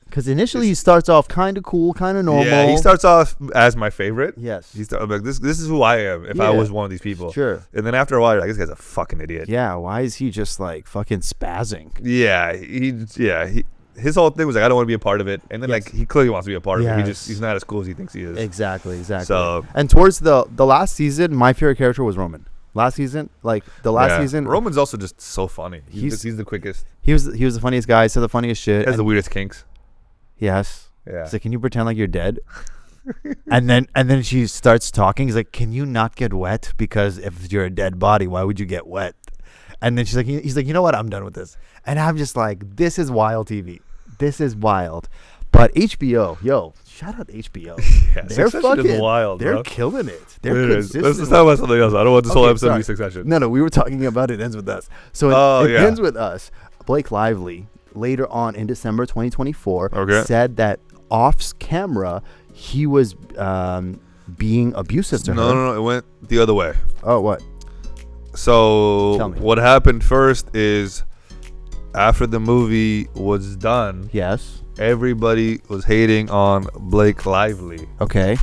Because initially he starts off kind of cool, kind of normal. Yeah, he starts off as my favorite. Yes. I'm like this is who I am if I Yeah. was one of these people. Sure. And then after a while, you're like, this guy's a fucking idiot. Yeah. Why is he just like fucking spazzing? Yeah, his whole thing was like, I don't want to be a part of it. And then Yes. like he clearly wants to be a part of it. Yes. He's not as cool as he thinks he is. Exactly. So- And towards the last season, my favorite character was Roman. Last season, Yeah. season, Roman's also just so funny. He's- He's the quickest. he was the funniest guy. Said the funniest shit. He has and- the weirdest kinks. yes. Yeah. He's like, can you pretend like you're dead? and then she starts talking. He's like, can you not get wet? Because if you're a dead body, why would you get wet? And then he's like, you know what? I'm done with this. And I'm just like, this is wild TV. This is wild. But HBO, yo, shout out HBO. Yeah, They're Succession is wild, They're bro. killing it. They're It is. Let's consistently. talk about something else. I don't want this whole Okay, episode to sorry. be Succession. No, we were talking about It Ends With Us. So it Yeah. ends with us. Blake Lively, later on in December 2024, said that off camera, he was being abusive to her. No. It went the other way. Oh, what? So Tell me. what happened first is after the movie was done, Yes. everybody was hating on Blake Lively. Okay.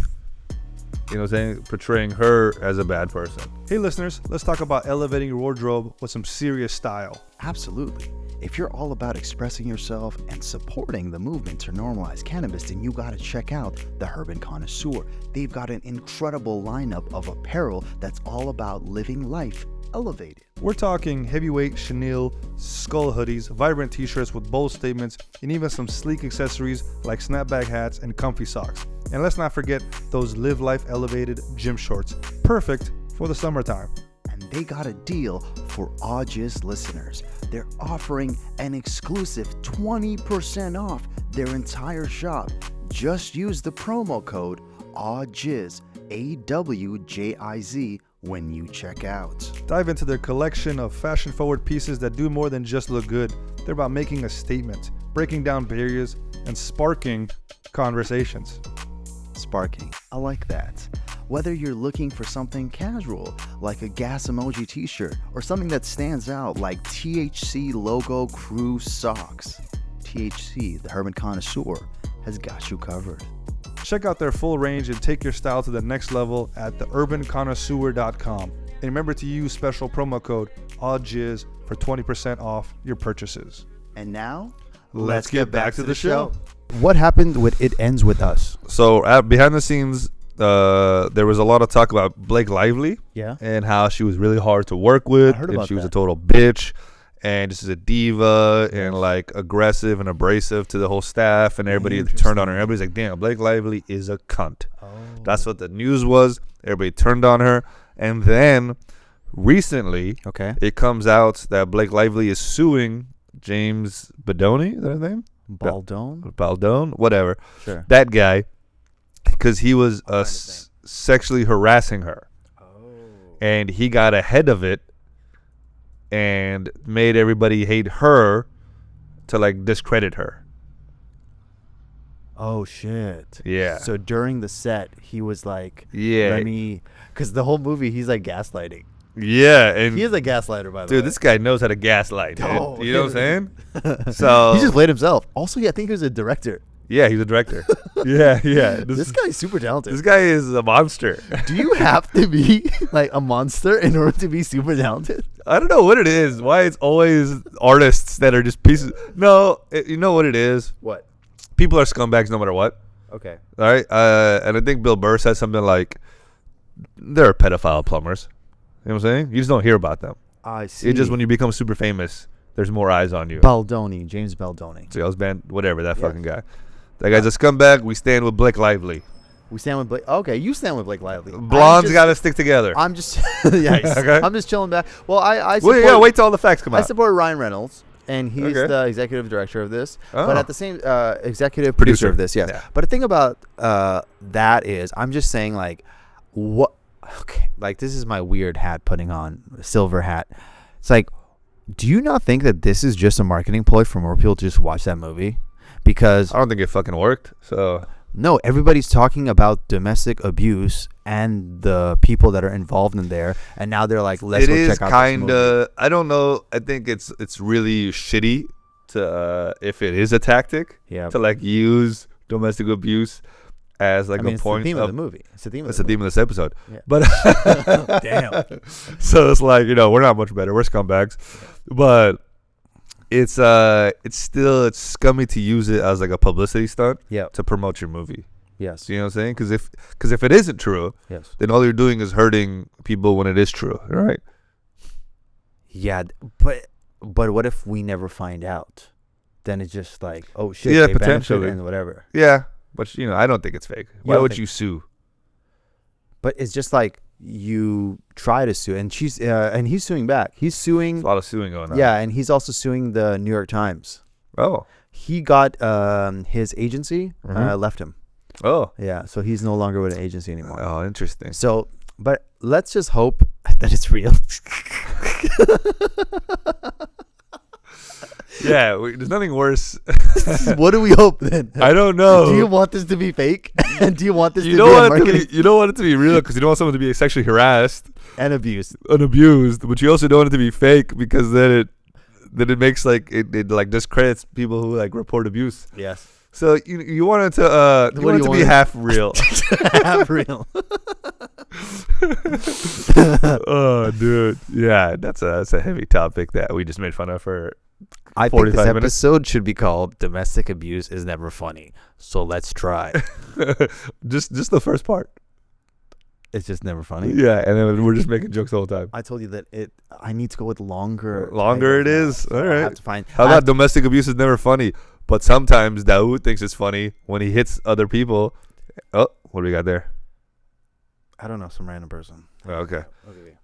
You know what I'm saying? Portraying her as a bad person. Hey listeners, let's talk about elevating your wardrobe with some serious style. Absolutely. If you're all about expressing yourself and supporting the movement to normalize cannabis, then you gotta check out the Urban Connoisseur. They've got an incredible lineup of apparel that's all about living life elevated. We're talking heavyweight chenille, skull hoodies, vibrant t-shirts with bold statements, and even some sleek accessories like snapback hats and comfy socks. And let's not forget those live life elevated gym shorts, perfect for the summertime. And they got a deal for AwJiz listeners. They're offering an exclusive 20% off their entire shop. Just use the promo code AwJiz, AWJIZ, when you check out. Dive into their collection of fashion-forward pieces that do more than just look good. They're about making a statement, breaking down barriers, and sparking conversations. Sparking. I like that. Whether you're looking for something casual, like a gas emoji t-shirt, or something that stands out like THC logo crew socks, THC, the Urban Connoisseur, has got you covered. Check out their full range and take your style to the next level at theurbanconnoisseur.com. And remember to use special promo code AwJiz for 20% off your purchases. And now, Let's get back to the show. What happened with It Ends With Us? So behind the scenes, there was a lot of talk about Blake Lively. Yeah. And how she was really hard to work with. I heard and about she was a that. total bitch. And this is a diva and like aggressive and abrasive to the whole staff. And everybody turned on her. Everybody's like, damn, Blake Lively is a cunt. Oh. That's what the news was. Everybody turned on her. And then recently, Okay. it comes out that Blake Lively is suing James Badoni. Is that his name? Baldone? Baldone? Whatever. Sure. That guy. Because he was sexually harassing her. And he got ahead of it and made everybody hate her to like discredit her. Oh, shit. Yeah. So during the set, he was like, Yeah. let me, because the whole movie, he's like gaslighting. Yeah. And He is a gaslighter, by the way. dude, this guy knows how to gaslight. Dude. Oh, You know what I'm saying? So He just played himself. Also, yeah, I think he was a director. yeah, he's a director. yeah. This guy's super talented. This guy is a monster. Do you have to be like a monster in order to be super talented? I don't know what it is. Why it's always artists that are just pieces. No, you know what it is? What? People are scumbags no matter what. Okay. All right. And I think Bill Burr said something like, they're pedophile plumbers. You know what I'm saying? You just don't hear about them. I see. It's just when you become super famous, there's more eyes on you. Baldoni, James Baldoni. So I was banned, whatever, that Yeah. fucking guy. That guy's a scumbag. We stand with Blake Lively. We stand with Blake. Okay, you stand with Blake Lively. Blondes got to stick together. I'm just, yikes. Okay. I'm just chilling back. Well, I support, Well, yeah, wait till all the facts come I out. support Ryan Reynolds, and he's Okay. the executive director of this. Oh. But at the same, executive producer of this, yes. Yeah. But the thing about that is, I'm just saying, like, what? Okay, like this is my weird hat putting on, silver hat. It's like, do you not think that this is just a marketing ploy for more people to just watch that movie? Because I don't think it fucking worked. So no, everybody's talking about domestic abuse and the people that are involved in there, and now they're like, let's it go is check out this kind movie. of. I don't know. I think it's really shitty to if it is a tactic Yeah. to like use domestic abuse as like I mean, a it's point the theme of the movie. It's the theme. That's the theme of this episode. Yeah. But Damn. so it's like, we're not much better. We're scumbags. But it's still scummy to use it as like a publicity stunt Yeah. to promote your movie. Yes. You know what I'm saying? Because if it isn't true, Yes. then all you're doing is hurting people when it is true. All right. Yeah, but what if we never find out? Then it's just like, oh shit, Yeah, they benefited potentially. and whatever. Yeah. But I don't think it's fake. Why don't would think- you sue? But it's just like you try to sue, and she's and he's suing back. He's There's suing. a lot of suing going on. Yeah, and he's also suing the New York Times. Oh. He got his agency left him. Oh. Yeah, so he's no longer with an agency anymore. Oh, interesting. So, but let's just hope that it's real. Yeah, there's nothing worse. What do we hope then? I don't know. Do you want this to be fake? And do you want this You to don't be a want it to marketing be. You don't want it to be real because you don't want someone to be sexually harassed and abuse? and abused. But you also don't want it to be fake because then it makes like it like discredits people who like report abuse. Yes. So you want it to you want it to be half real. Half real. Oh, dude. Yeah, that's a heavy topic that we just made fun of for. I think this 45 minutes. episode should be called "Domestic Abuse is Never Funny." So let's try. just the first part. It's just never funny. Yeah, and then we're just making jokes the whole time. I told you that I need to go with longer. Longer it titles is. now, so All I right. have to find. How about domestic abuse is never funny, but sometimes Daoud thinks it's funny when he hits other people. Oh, what do we got there? I don't know, some random person. Oh, okay. Okay.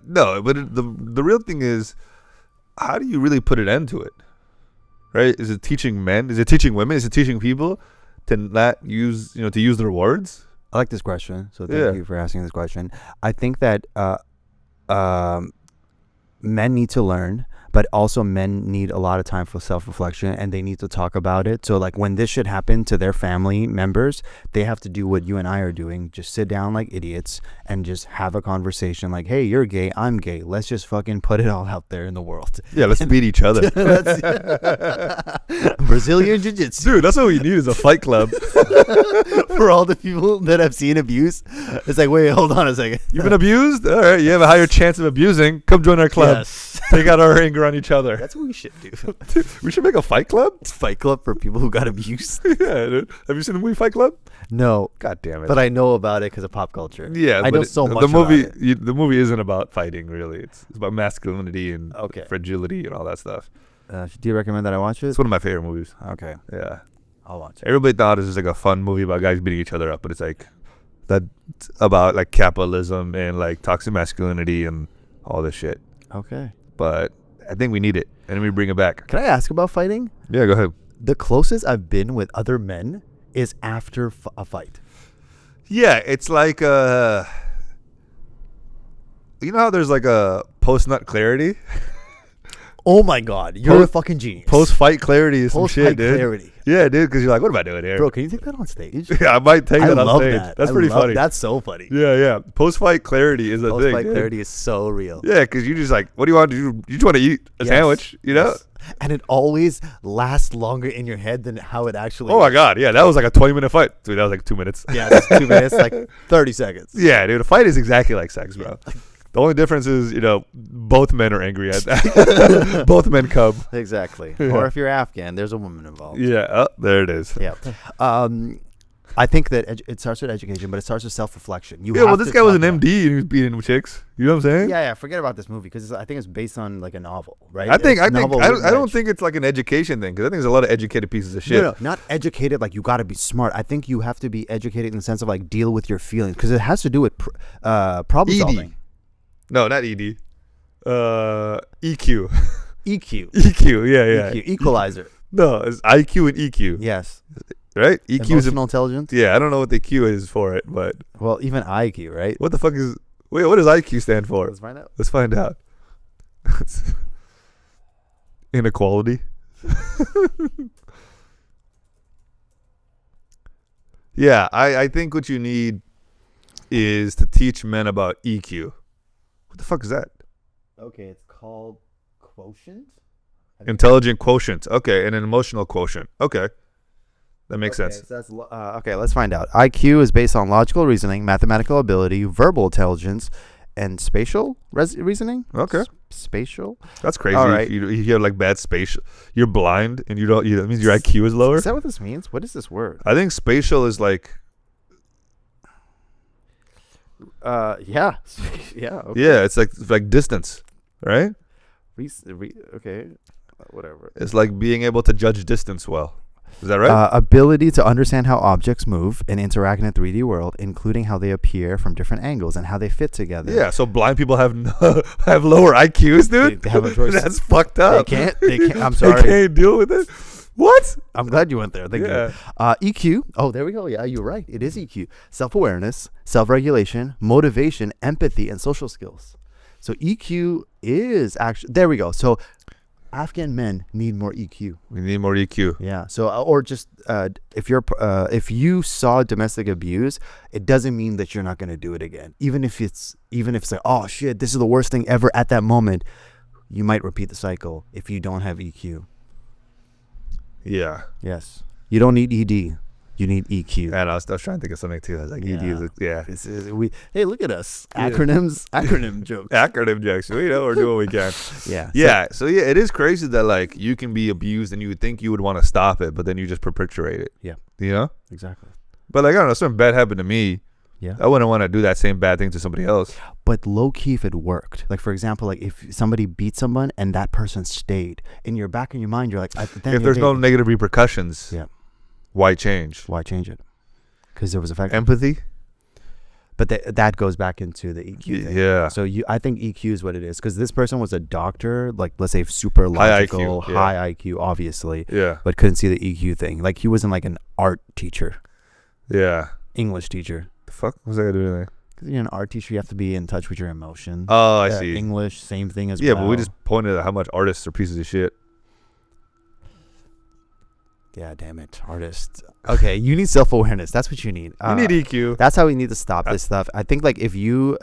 No, but the real thing is, how do you really put an end to it? Right? Is it teaching men? Is it teaching women? Is it teaching people to not use, to use their words? I like this question, so thank you for asking this question. I think that men need to learn, but also men need a lot of time for self-reflection, and they need to talk about it. So like when this should happen to their family members, they have to do what you and I are doing, just sit down like idiots and just have a conversation like, hey, you're gay, I'm gay, let's just fucking put it all out there in the world. Yeah, let's beat each other. Brazilian jiu-jitsu. Dude, that's what we need is a fight club. For all the people that have seen abuse, it's like, wait, hold on a second. You've been abused? All right, you have a higher chance of abusing. Come join our club. Yes. Take out our anger on each other. That's what we should do. We should make a fight club? Fight club for people who got abused. Yeah, dude. Have you seen the movie Fight Club? No, God damn it. but I know about it because of pop culture. Yeah, I know but so much the movie, about it. the movie isn't about fighting, really. It's about masculinity and fragility and all that stuff. Do you recommend that I watch it? It's one of my favorite movies. Okay, Yeah. I'll watch it. Everybody thought it was just like a fun movie about guys beating each other up, but it's like that about like capitalism and like toxic masculinity and all this shit. Okay. But I think we need it, and we bring it back. Can I ask about fighting? Yeah, go ahead. The closest I've been with other men is after a fight. Yeah, it's like you know how there's like a post-nut clarity? Oh my God, you're a fucking genius. Post-fight clarity is some shit, dude. clarity. Yeah, dude, because you're like, what am I doing here? Bro, can you take that on stage? Yeah, I might take I that on love stage. that. That's pretty funny. That's so funny. Yeah. Post-fight clarity is a thing. Post-fight dude. clarity is so real. Yeah, because you just like, what do you want to do? You just want to eat a sandwich, you know? Yes. And it always lasts longer in your head than how it actually Oh is. my God, yeah, that was like a 20-minute fight. Dude, that was like 2 minutes. Yeah, that's 2 minutes, like 30 seconds. Yeah, dude, a fight is exactly like sex, bro. The only difference is, both men are angry at that. Both men come. Exactly. Yeah. Or if you're Afghan, there's a woman involved. Yeah, oh, there it is. Yeah. I think that it starts with education, but it starts with self-reflection. Yeah, well, this guy was an MD and he was beating chicks. You know what I'm saying? Yeah. Forget about this movie because I think it's based on like a novel, right? I don't think think it's like an education thing because I think there's a lot of educated pieces of shit. No, not educated like you got to be smart. I think you have to be educated in the sense of like deal with your feelings because it has to do with problem ED. solving. No, not ED. EQ. EQ. EQ. Yeah. EQ. Equalizer. No, it's IQ and EQ. Yes. Right? EQ is Emotional intelligence. Yeah, I don't know what the Q is for it, but Well, even IQ, right? what the fuck is? Wait, what does IQ stand for? Let's find out. Let's find out. Inequality. Yeah, I think what you need is to teach men about EQ. What the fuck is that? Okay, it's called quotient. Intelligent quotient. Okay, and an emotional quotient. Okay. That makes sense. So that's okay, let's find out. IQ is based on logical reasoning, mathematical ability, verbal intelligence, and spatial reasoning. Okay. Spatial. That's crazy. All right. You have like bad spatial. You're blind and that means your IQ is lower. Is that what this means? What is this word? I think spatial is like. Yeah. Yeah. Okay. Yeah, it's like distance, right? Okay. Whatever. It's like being able to judge distance well. Is that right? Ability to understand how objects move and interact in a 3D world, including how they appear from different angles and how they fit together. Yeah, so blind people have have lower IQs, dude. They have a choice. That's fucked up. They can't. I'm sorry. They can't deal with it. What? I'm glad you went there. Thank you. EQ. Oh, there we go. Yeah, you're right. It is EQ. Self-awareness, self-regulation, motivation, empathy, and social skills. So EQ is actually, there we go. So Afghan men need more EQ. We need more EQ. Yeah. So, or just if you saw domestic abuse, it doesn't mean that you're not going to do it again. Even if it's like, oh shit, this is the worst thing ever at that moment, you might repeat the cycle if you don't have EQ. Yeah. Yes. You don't need ED. You need EQ. And I was trying to think of something too. I was like, ED is, yeah. Hey, look at us. Acronym jokes. Acronym jokes. We know we're doing what we can. Yeah. Yeah. So yeah, it is crazy that like you can be abused and you would think you would want to stop it, but then you just perpetuate it. Yeah. You know? Exactly. But like, I don't know, something bad happened to me. Yeah. I wouldn't want to do that same bad thing to somebody else. But low key, if it worked, like for example, like if somebody beat someone and that person stayed, in your back in your mind, you're like, if there's no negative repercussions, yeah, why change? Why change it? Because there was effect. Empathy. But that goes back into the EQ thing. Yeah. So I think EQ is what it is, because this person was a doctor, like let's say super logical, high IQ, obviously. Yeah. But couldn't see the EQ thing. Like he wasn't like an art teacher. Yeah. English teacher. The fuck was that gonna do anything? Because you're an art teacher, you have to be in touch with your emotions. Oh, I see. English, same thing as well. Yeah, but we just pointed at how much artists are pieces of shit. Yeah, damn it, artists. Okay, you need self-awareness. That's what you need. You need EQ. That's how we need to stop this stuff. I think like if you're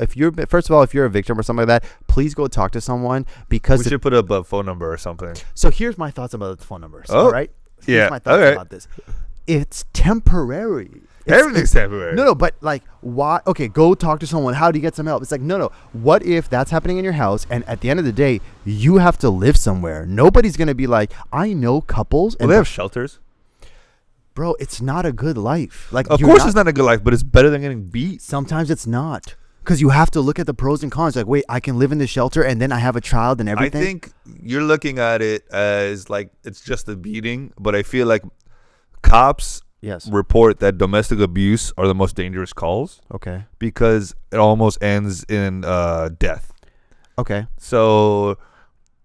first of all, if you're a victim or something like that, please go talk to someone, because we should put up a phone number or something. So here's my thoughts about the phone numbers. Oh, all right. Here's my thoughts about this. It's temporary. Everything's temporary. No, but like, why? Okay, go talk to someone. How do you get some help? It's like, no. What if that's happening in your house, and at the end of the day, you have to live somewhere? Nobody's gonna be like, I know couples. Well, they have shelters. Bro, it's not a good life. Like, of course, it's not a good life, but it's better than getting beat. Sometimes it's not, because you have to look at the pros and cons. Like, wait, I can live in this shelter, and then I have a child and everything. I think you're looking at it as like it's just a beating, but I feel like cops report that domestic abuse are the most dangerous calls. Okay. Because it almost ends in death. Okay. So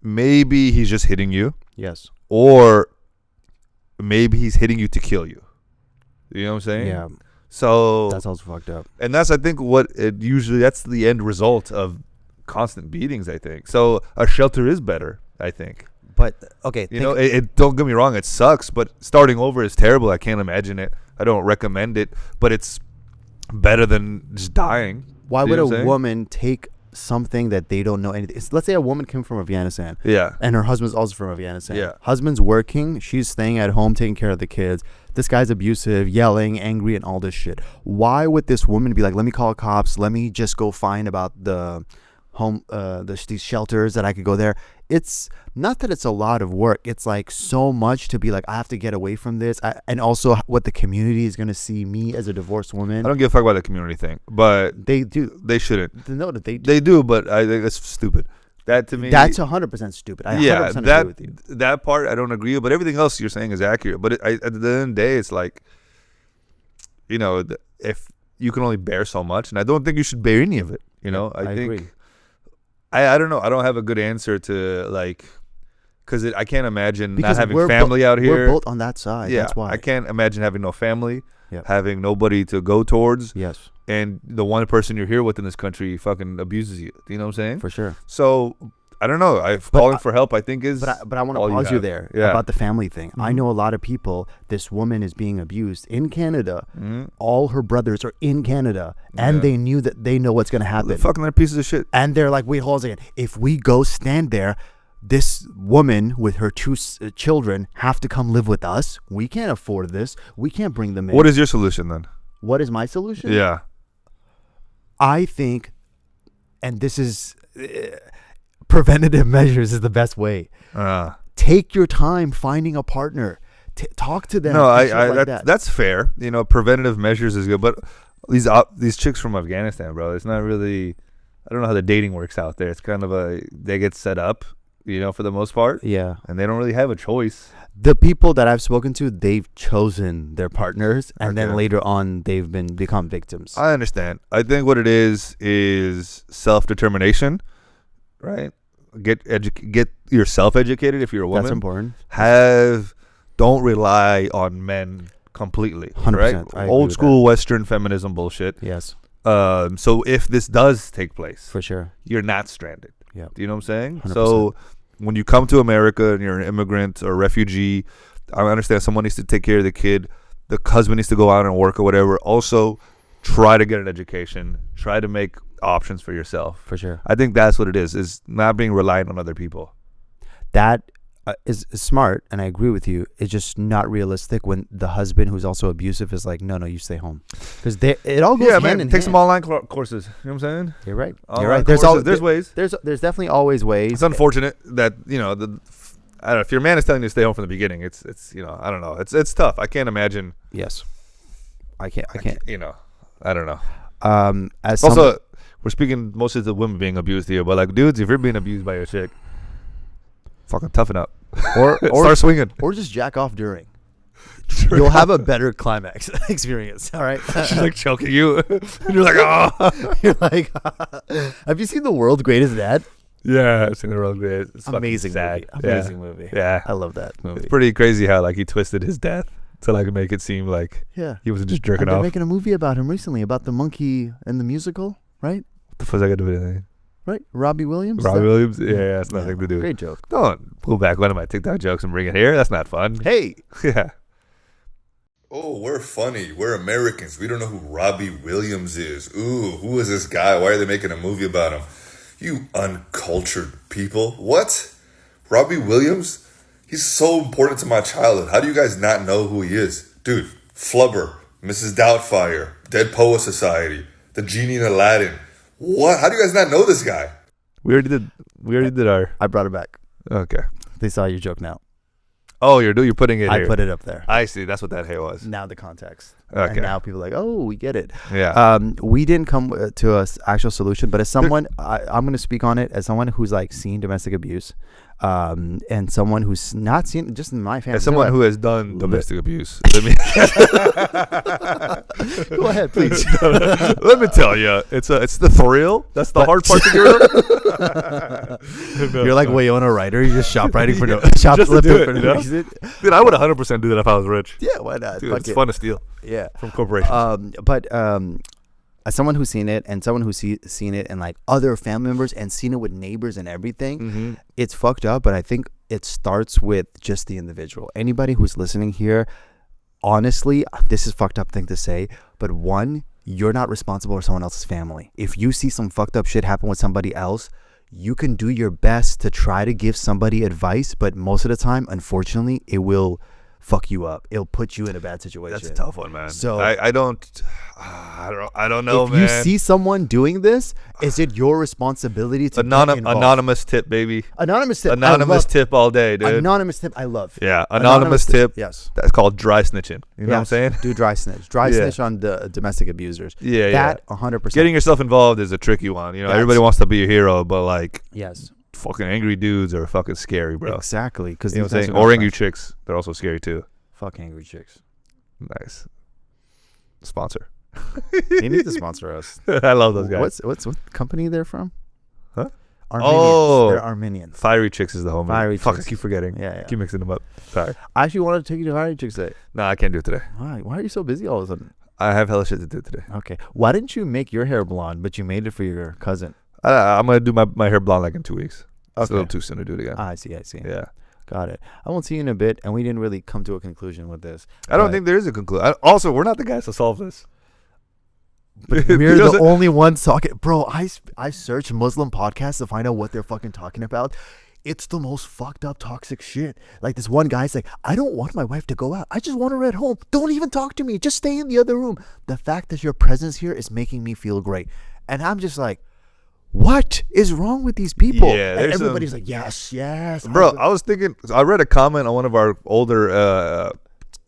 maybe he's just hitting you. Yes. Or maybe he's hitting you to kill you. You know what I'm saying? Yeah. So that's also fucked up. And that's, I think, what it usually, that's the end result of constant beatings, I think. So a shelter is better, I think. But okay, you know, it don't get me wrong, it sucks, but starting over is terrible. I can't imagine it. I don't recommend it, but it's better than just dying. Why would a woman take something that they don't know anything? Let's say a woman came from Afghanistan. Yeah. And her husband's also from Afghanistan. Yeah. Husband's working, she's staying at home taking care of the kids. This guy's abusive, yelling, angry, and all this shit. Why would this woman be like, let me call cops, let me just go find about the home, these shelters that I could go there? It's not that it's a lot of work. It's like so much to be like, I have to get away from this. And also what the community is going to see me as a divorced woman. I don't give a fuck about the community thing, but they do. They shouldn't. No, they do. They do, but I think that's stupid. That to me, that's 100% stupid. I 100% agree with you. That part I don't agree with, but everything else you're saying is accurate. But at the end of the day, it's like, you know, if you can only bear so much, and I don't think you should bear any of it. You know, I think. Agree. I don't know. I don't have a good answer to like, because I can't imagine not having family out here. We're both on that side. Yeah, that's why. I can't imagine having no family, having nobody to go towards. Yes. And the one person you're here with in this country fucking abuses you. You know what I'm saying? For sure. So I don't know. Calling for help, I think, is. But I want to pause you there about the family thing. Mm-hmm. I know a lot of people. This woman is being abused in Canada. Mm-hmm. All her brothers are in Canada, and they knew that they know what's going to happen. They're fucking they're pieces of shit. And they're like, wait, hold on a second. If we go stand there, this woman with her two children have to come live with us. We can't afford this. We can't bring them in. What is your solution then? What is my solution? Yeah. I think, and this is preventative measures is the best way. Take your time finding a partner. Talk to them. No, that's fair. You know, preventative measures is good, but these chicks from Afghanistan, bro, it's not really. I don't know how the dating works out there. It's kind of they get set up, for the most part. Yeah. And they don't really have a choice. The people that I've spoken to, they've chosen their partners, and then Okay. later on, they've become victims. I understand. I think what it is self-determination, right? Get yourself educated if you're a woman. That's important. Don't rely on men completely. 100%. Right? I agree Old with school Western feminism bullshit. Yes, So if this does take place, for sure. you're not stranded. Yeah. Do you know what I'm saying? 100%. So when you come to America and you're an immigrant or refugee, I understand someone needs to take care of the kid. The husband needs to go out and work or whatever. Also, try to get an education. Try to make options for yourself. For sure. I think that's what it is not being reliant on other people. That is smart, and I agree with you. It's just not realistic when the husband, who's also abusive, is like, no, you stay home. Because it all goes hand in Take hand. some online courses. You know what I'm saying? You're right. Online You're right. courses, there's ways. There's definitely always ways. It's unfortunate that, I don't know, if your man is telling you to stay home from the beginning, it's I don't know. It's tough. I can't imagine. Yes. I can't. I don't know. As Also, we're speaking mostly to women being abused here, but like dudes, if you're being abused by your chick, fucking toughen up. or Start swinging. or just jack off during. You'll have a better climax experience. All right. She's like choking you, and you're like, oh. You're like, have you seen The World's Greatest Dad? Yeah, I've seen the real great. It's Amazing sad. movie. Amazing movie. Yeah, I love that movie. it's pretty crazy how like he twisted his death to like make it seem like Yeah. he wasn't just And jerking they're off. making a movie about him recently, about the monkey and the musical, right? What the fuck's that got to do with anything? Right? Robbie Williams? Robbie That- Williams? Yeah, that's nothing to do. Great joke. Don't pull back one of my TikTok jokes and bring it here. That's not fun. Hey. Yeah. Oh, we're funny. We're Americans. We don't know who Robbie Williams is. Ooh, who is this guy? Why are they making a movie about him? You uncultured people. What? Robbie Williams? He's so important to my childhood. How do you guys not know who he is? Dude, Flubber, Mrs. Doubtfire, Dead Poet Society, The Genie in Aladdin. What? How do you guys not know this guy? We already did our. I brought it back. Okay. They saw your joke now. Oh, you're putting it I here. put it up there. I see. That's what that hair was. Now the context. Okay. And now people are like, oh, we get it. Yeah. We didn't come to an actual solution, but as someone, I'm going to speak on it as someone who's like seen domestic abuse, and someone who's not seen, just in my family. As someone who has done domestic abuse, let me Go ahead, please. let me tell you, it's the thrill. That's the hard part to do. You're like Wayona Ryder. You're just shop writing for no Just to shoplifting do it, for you no know? reason. Dude, I would 100% do that if I was rich. Yeah, why not? Dude, Fuck it's it. fun to steal Yeah. from corporations. But as someone who's seen it, and someone who's seen it, and like other family members, and seen it with neighbors and everything, it's fucked up. But I think it starts with just the individual. Anybody who's listening here, honestly, this is a fucked up thing to say, but one, you're not responsible for someone else's family. If you see some fucked up shit happen with somebody else, you can do your best to try to give somebody advice, but most of the time, unfortunately, it will fuck you up. It'll put you in a bad situation. That's a tough one, man. So I don't know, if man. you see someone doing this, is it your responsibility to get involved? Anonymous tip, baby. Anonymous tip. Anonymous tip all day, dude. Anonymous tip. I love. Yeah, anonymous tip. Yes. That's called dry snitching. You know what I'm Yes. saying? Do dry snitch. Dry Yeah. snitch on the domestic abusers. Yeah, That 100%. Getting yourself involved is a tricky one. You know, That's- everybody wants to be a hero, but like Yes. fucking angry dudes are fucking scary, bro. Exactly. Because You know what I'm saying? Or angry chicks, they're also scary too. Fuck angry chicks. Nice. Sponsor. They need to sponsor us. I love those guys. What company they're from? Huh? Armenians. Oh. They're Armenians. Fiery Chicks is the homie. Fiery Fuck, Chicks. I keep forgetting. Yeah. Keep mixing them up. Sorry. I actually wanted to take you to Fiery Chicks Day. No, I can't do it today. Why are you so busy all of a sudden? I have hella shit to do today. Okay. Why didn't you make your hair blonde, but you made it for your cousin? I'm going to do my hair blonde like in 2 weeks. It's a Okay. little too soon to do it again. I see. Yeah. Got it. I won't see you in a bit, and we didn't really come to a conclusion with this. I don't but think there is a conclusion. Also, we're not the guys to solve this. we're the only ones talking. Bro, I searched Muslim podcasts to find out what they're fucking talking about. It's the most fucked up toxic shit. Like this one guy's like, I don't want my wife to go out. I just want her at home. Don't even talk to me. Just stay in the other room. The fact that your presence here is making me feel great. And I'm just like, what is wrong with these people? Yeah, and there's everybody's like, yes. Bro, I was thinking, I read a comment on one of our older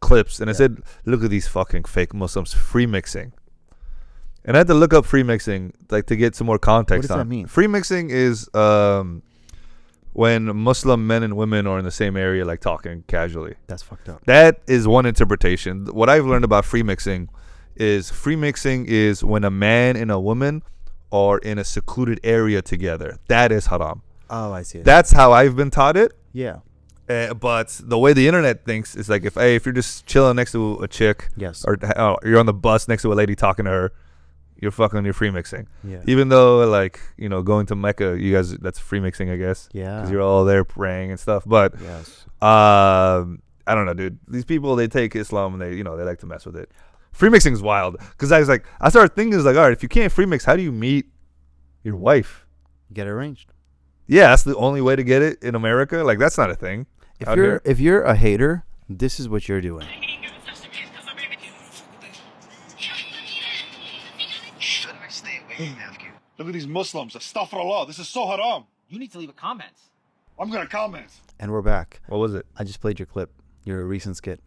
clips, and it said, look at these fucking fake Muslims free mixing. And I had to look up free mixing, like, to get some more context What does on that mean? Free mixing is when Muslim men and women are in the same area, like talking casually. That's fucked up. That is one interpretation. What I've learned about free mixing is when a man and a woman are in a secluded area together. That is haram. Oh, I see it. That's how I've been taught it. Yeah. But the way the internet thinks is like, if you're just chilling next to a chick, Yes. or you're on the bus next to a lady talking to her, you're fucking, you're free mixing. Yeah. Even though, like, you know, going to Mecca, you guys, that's free mixing, I guess. Yeah. Because you're all there praying and stuff. But Yes. I don't know, dude. These people, they take Islam and they like to mess with it. Free mixing is wild. Because I started thinking, all right, if you can't free mix, how do you meet your wife? Get it arranged. Yeah, that's the only way to get it in America. Like, that's not a thing. If you're a hater, this is what you're doing. Look at these Muslims. Astaghfirullah. This is so haram. You need to leave a comment. I'm going to comment. And we're back. What was it? I just played your clip, your recent skit.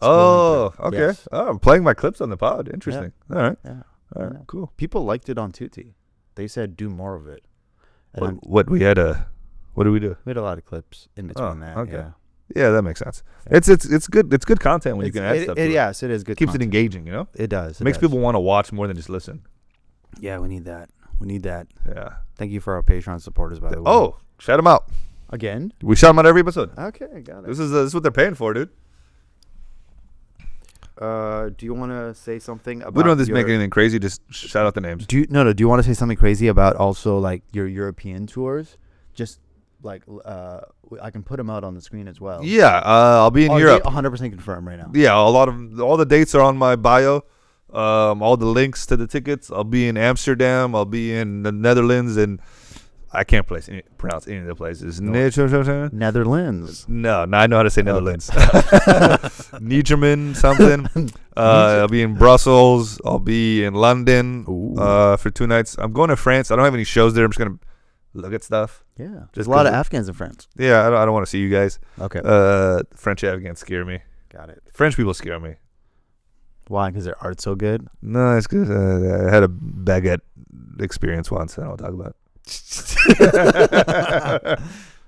Oh, through. okay. Yes. Oh, I'm playing my clips on the pod. Interesting. All right. Yeah. All right. Yeah. Cool. People liked it on Tutti. They said do more of it. And What did we do? we had a lot of clips in between that. okay. Yeah. Yeah, that makes sense. It's good. It's good content when you can add stuff. To it. Yes, it is good. Keeps content. it engaging. You know. It does. It makes does. people want to watch more than just listen. Yeah, we need that. We need that. Yeah. Thank you for our Patreon supporters, by the way. Oh, shout them out. Again? We shout them out every episode. Okay, got it. This is what they're paying for, dude. Do you want to say something about? We don't make anything crazy. Just shout out the names. Do you want to say something crazy about also like your European tours? Just like I can put them out on the screen as well. Yeah, I'll be in Europe. 100% confirmed right now. Yeah, all the dates are on my bio. All the links to the tickets. I'll be in Amsterdam. I'll be in the Netherlands, and I can't pronounce any of the places. Netherlands. No, I know how to say Netherlands. Niederman something. I'll be in Brussels. I'll be in London for 2 nights. I'm going to France. I don't have any shows there. I'm just gonna look at stuff. Yeah, there's a lot of Afghans in France. Yeah, I don't want to see you guys. Okay. French Afghans scare me. Got it. French people scare me. Why? Because their art's so good. No, it's because I had a baguette experience once. I don't want to talk about.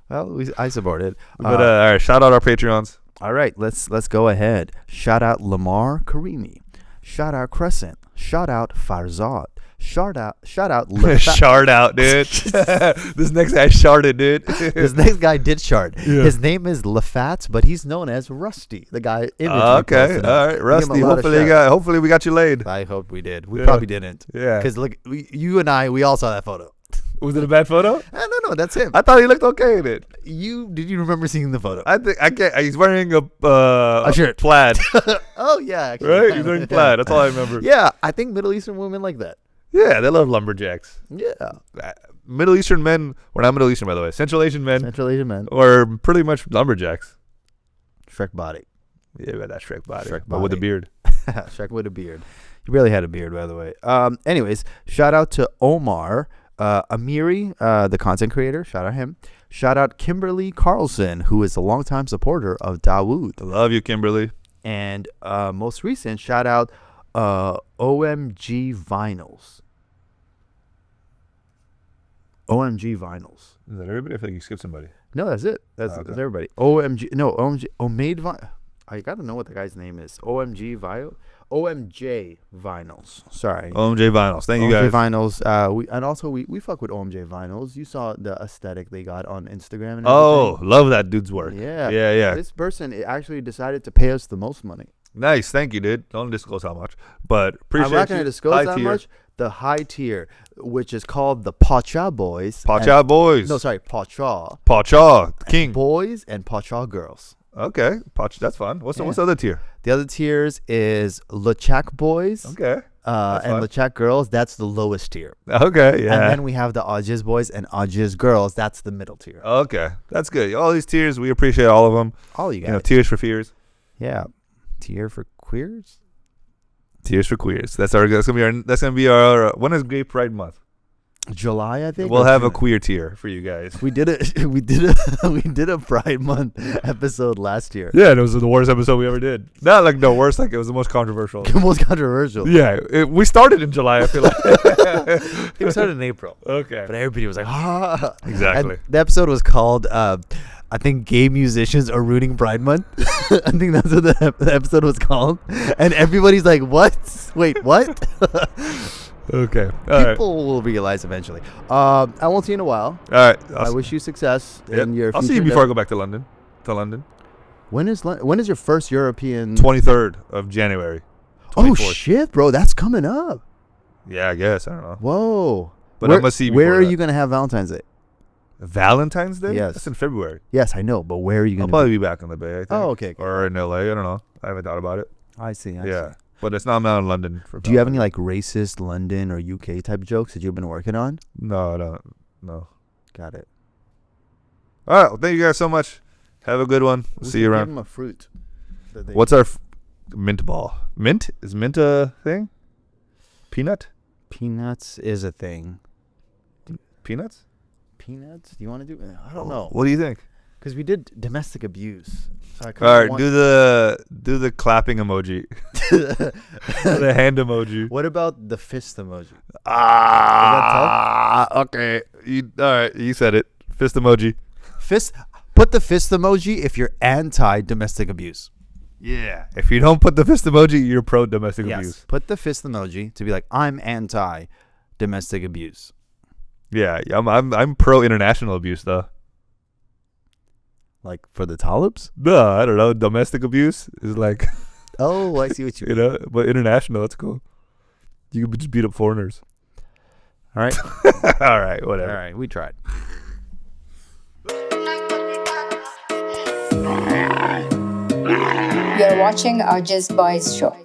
Well, I support it. But all right, shout out our Patreons. All right, let's go ahead. Shout out Lamar Karimi. Shout out Crescent. Shout out Farzad. Shout out Shard out, dude. This next guy sharded, dude. This next guy did shard. Yeah. His name is Lafat, but he's known as Rusty. The guy. Okay, all right, Rusty. Hopefully we got you laid. I hope we did. We Yeah. probably didn't. Yeah. Because look, you and I, we all saw that photo. Was it a bad photo? No, that's him. I thought he looked okay in it. Did you remember seeing the photo? I think I can't. He's wearing a shirt. plaid, Oh yeah, actually. right? He's wearing plaid. That's all I remember. Yeah, I think Middle Eastern women like that. Yeah, they love lumberjacks. Yeah. Middle Eastern men, or not Middle Eastern, by the way, Central Asian men, Central Asian men. are pretty much lumberjacks. Shrek body. Yeah, got that Shrek body, Shrek but with a body. beard. Shrek with a beard. He barely had a beard, by the way. Anyways, shout out to Omar Amiri, the content creator. Shout out him. Shout out Kimberly Carlson, who is a longtime supporter of Dawood. I love you, Kimberly. And most recent, shout out OMG Vinyls. OMG Vinyls. Is that everybody? I feel like you skipped somebody. No, that's it. That's Okay. everybody. OMG Omade Vinyl. I gotta know what the guy's name is. OMJ Vinyls. Sorry. OMJ Vinyls. Thank you OMJ guys. Vinyls. We fuck with OMJ Vinyls. You saw the aesthetic they got on Instagram and Oh, everything. love that dude's work. Yeah. Yeah. This person actually decided to pay us the most money. Nice. Thank you, dude. Don't disclose how much, but appreciate I'm not going you. to disclose High that tier. much. The high tier, which is called the Pacha Boys. Pacha boys. No, sorry, Pacha. Pacha King. Boys and Pacha Girls. Okay, Pacha. That's fun. What's the other tier? The other tiers is Lechak Boys. Okay. That's And fine. Lechak Girls, that's the lowest tier. Okay. Yeah. And then we have the AwJiz Boys and AwJiz Girls, that's the middle tier. Okay, that's good. All these tiers, we appreciate all of them. All you guys. You know, tears for fears. Yeah. Tier for queers? Tears for queers. That's gonna be our. When is Gay Pride Month? July, I think. We'll or have a June. queer tier for you guys. We did we did a Pride Month episode last year. Yeah, and it was the worst episode we ever did. Not like the worst, like it was the most controversial. The most controversial. Yeah, we started in July, I feel like. It started in April. Okay. But everybody was like, ah. Exactly. And the episode was called, I think, Gay Musicians Are Ruining Pride Month. I think that's what the episode was called. And everybody's like, what? Wait, what? Okay. All right. People will realize eventually. I won't see you in a while. All right. I wish you success Yep. in your I'll see you future before I endeavor- go back to London. When is your first European? 23rd of January. Oh 24th. shit, bro, that's coming up. Yeah, I guess. I don't know. Whoa. But I'm gonna see you Where before are that. you gonna have Valentine's Day? Valentine's Day? Yes. That's in February. Yes, I know, but where are you I'll gonna? probably be back in the Bay, I think. Oh, okay. Or in LA. I don't know. I haven't thought about it. I see. I Yeah. see. But it's not I'm out in London. For Do you have any Valentine's. like racist London or UK type jokes that you've been working on? No, I don't. No. Got it. All right. Well, thank you guys so much. Have a good one. We See you should around. Give them a fruit. that they- What's our mint ball? Mint? Is mint a thing? Peanut? Peanuts is a thing. Peanuts? Peanuts? Do you want to do? I don't know. What do you think? Because we did domestic abuse. So I All kinda right, want- do the clapping emoji, the hand emoji. What about the fist emoji? Ah, okay. All right, you said it. Fist emoji. Fist. Put the fist emoji if you're anti-domestic abuse. Yeah. If you don't put the fist emoji, you're pro domestic abuse. Put the fist emoji to be like, I'm anti-domestic abuse. Yeah, I'm pro international abuse though. Like for the Talibs? No, I don't know. Domestic abuse is like, Oh, I see what you you mean. know, but international, that's cool. You could just beat up foreigners. All right. All right, whatever. All right. We tried. You're watching AwJiz Boys Show.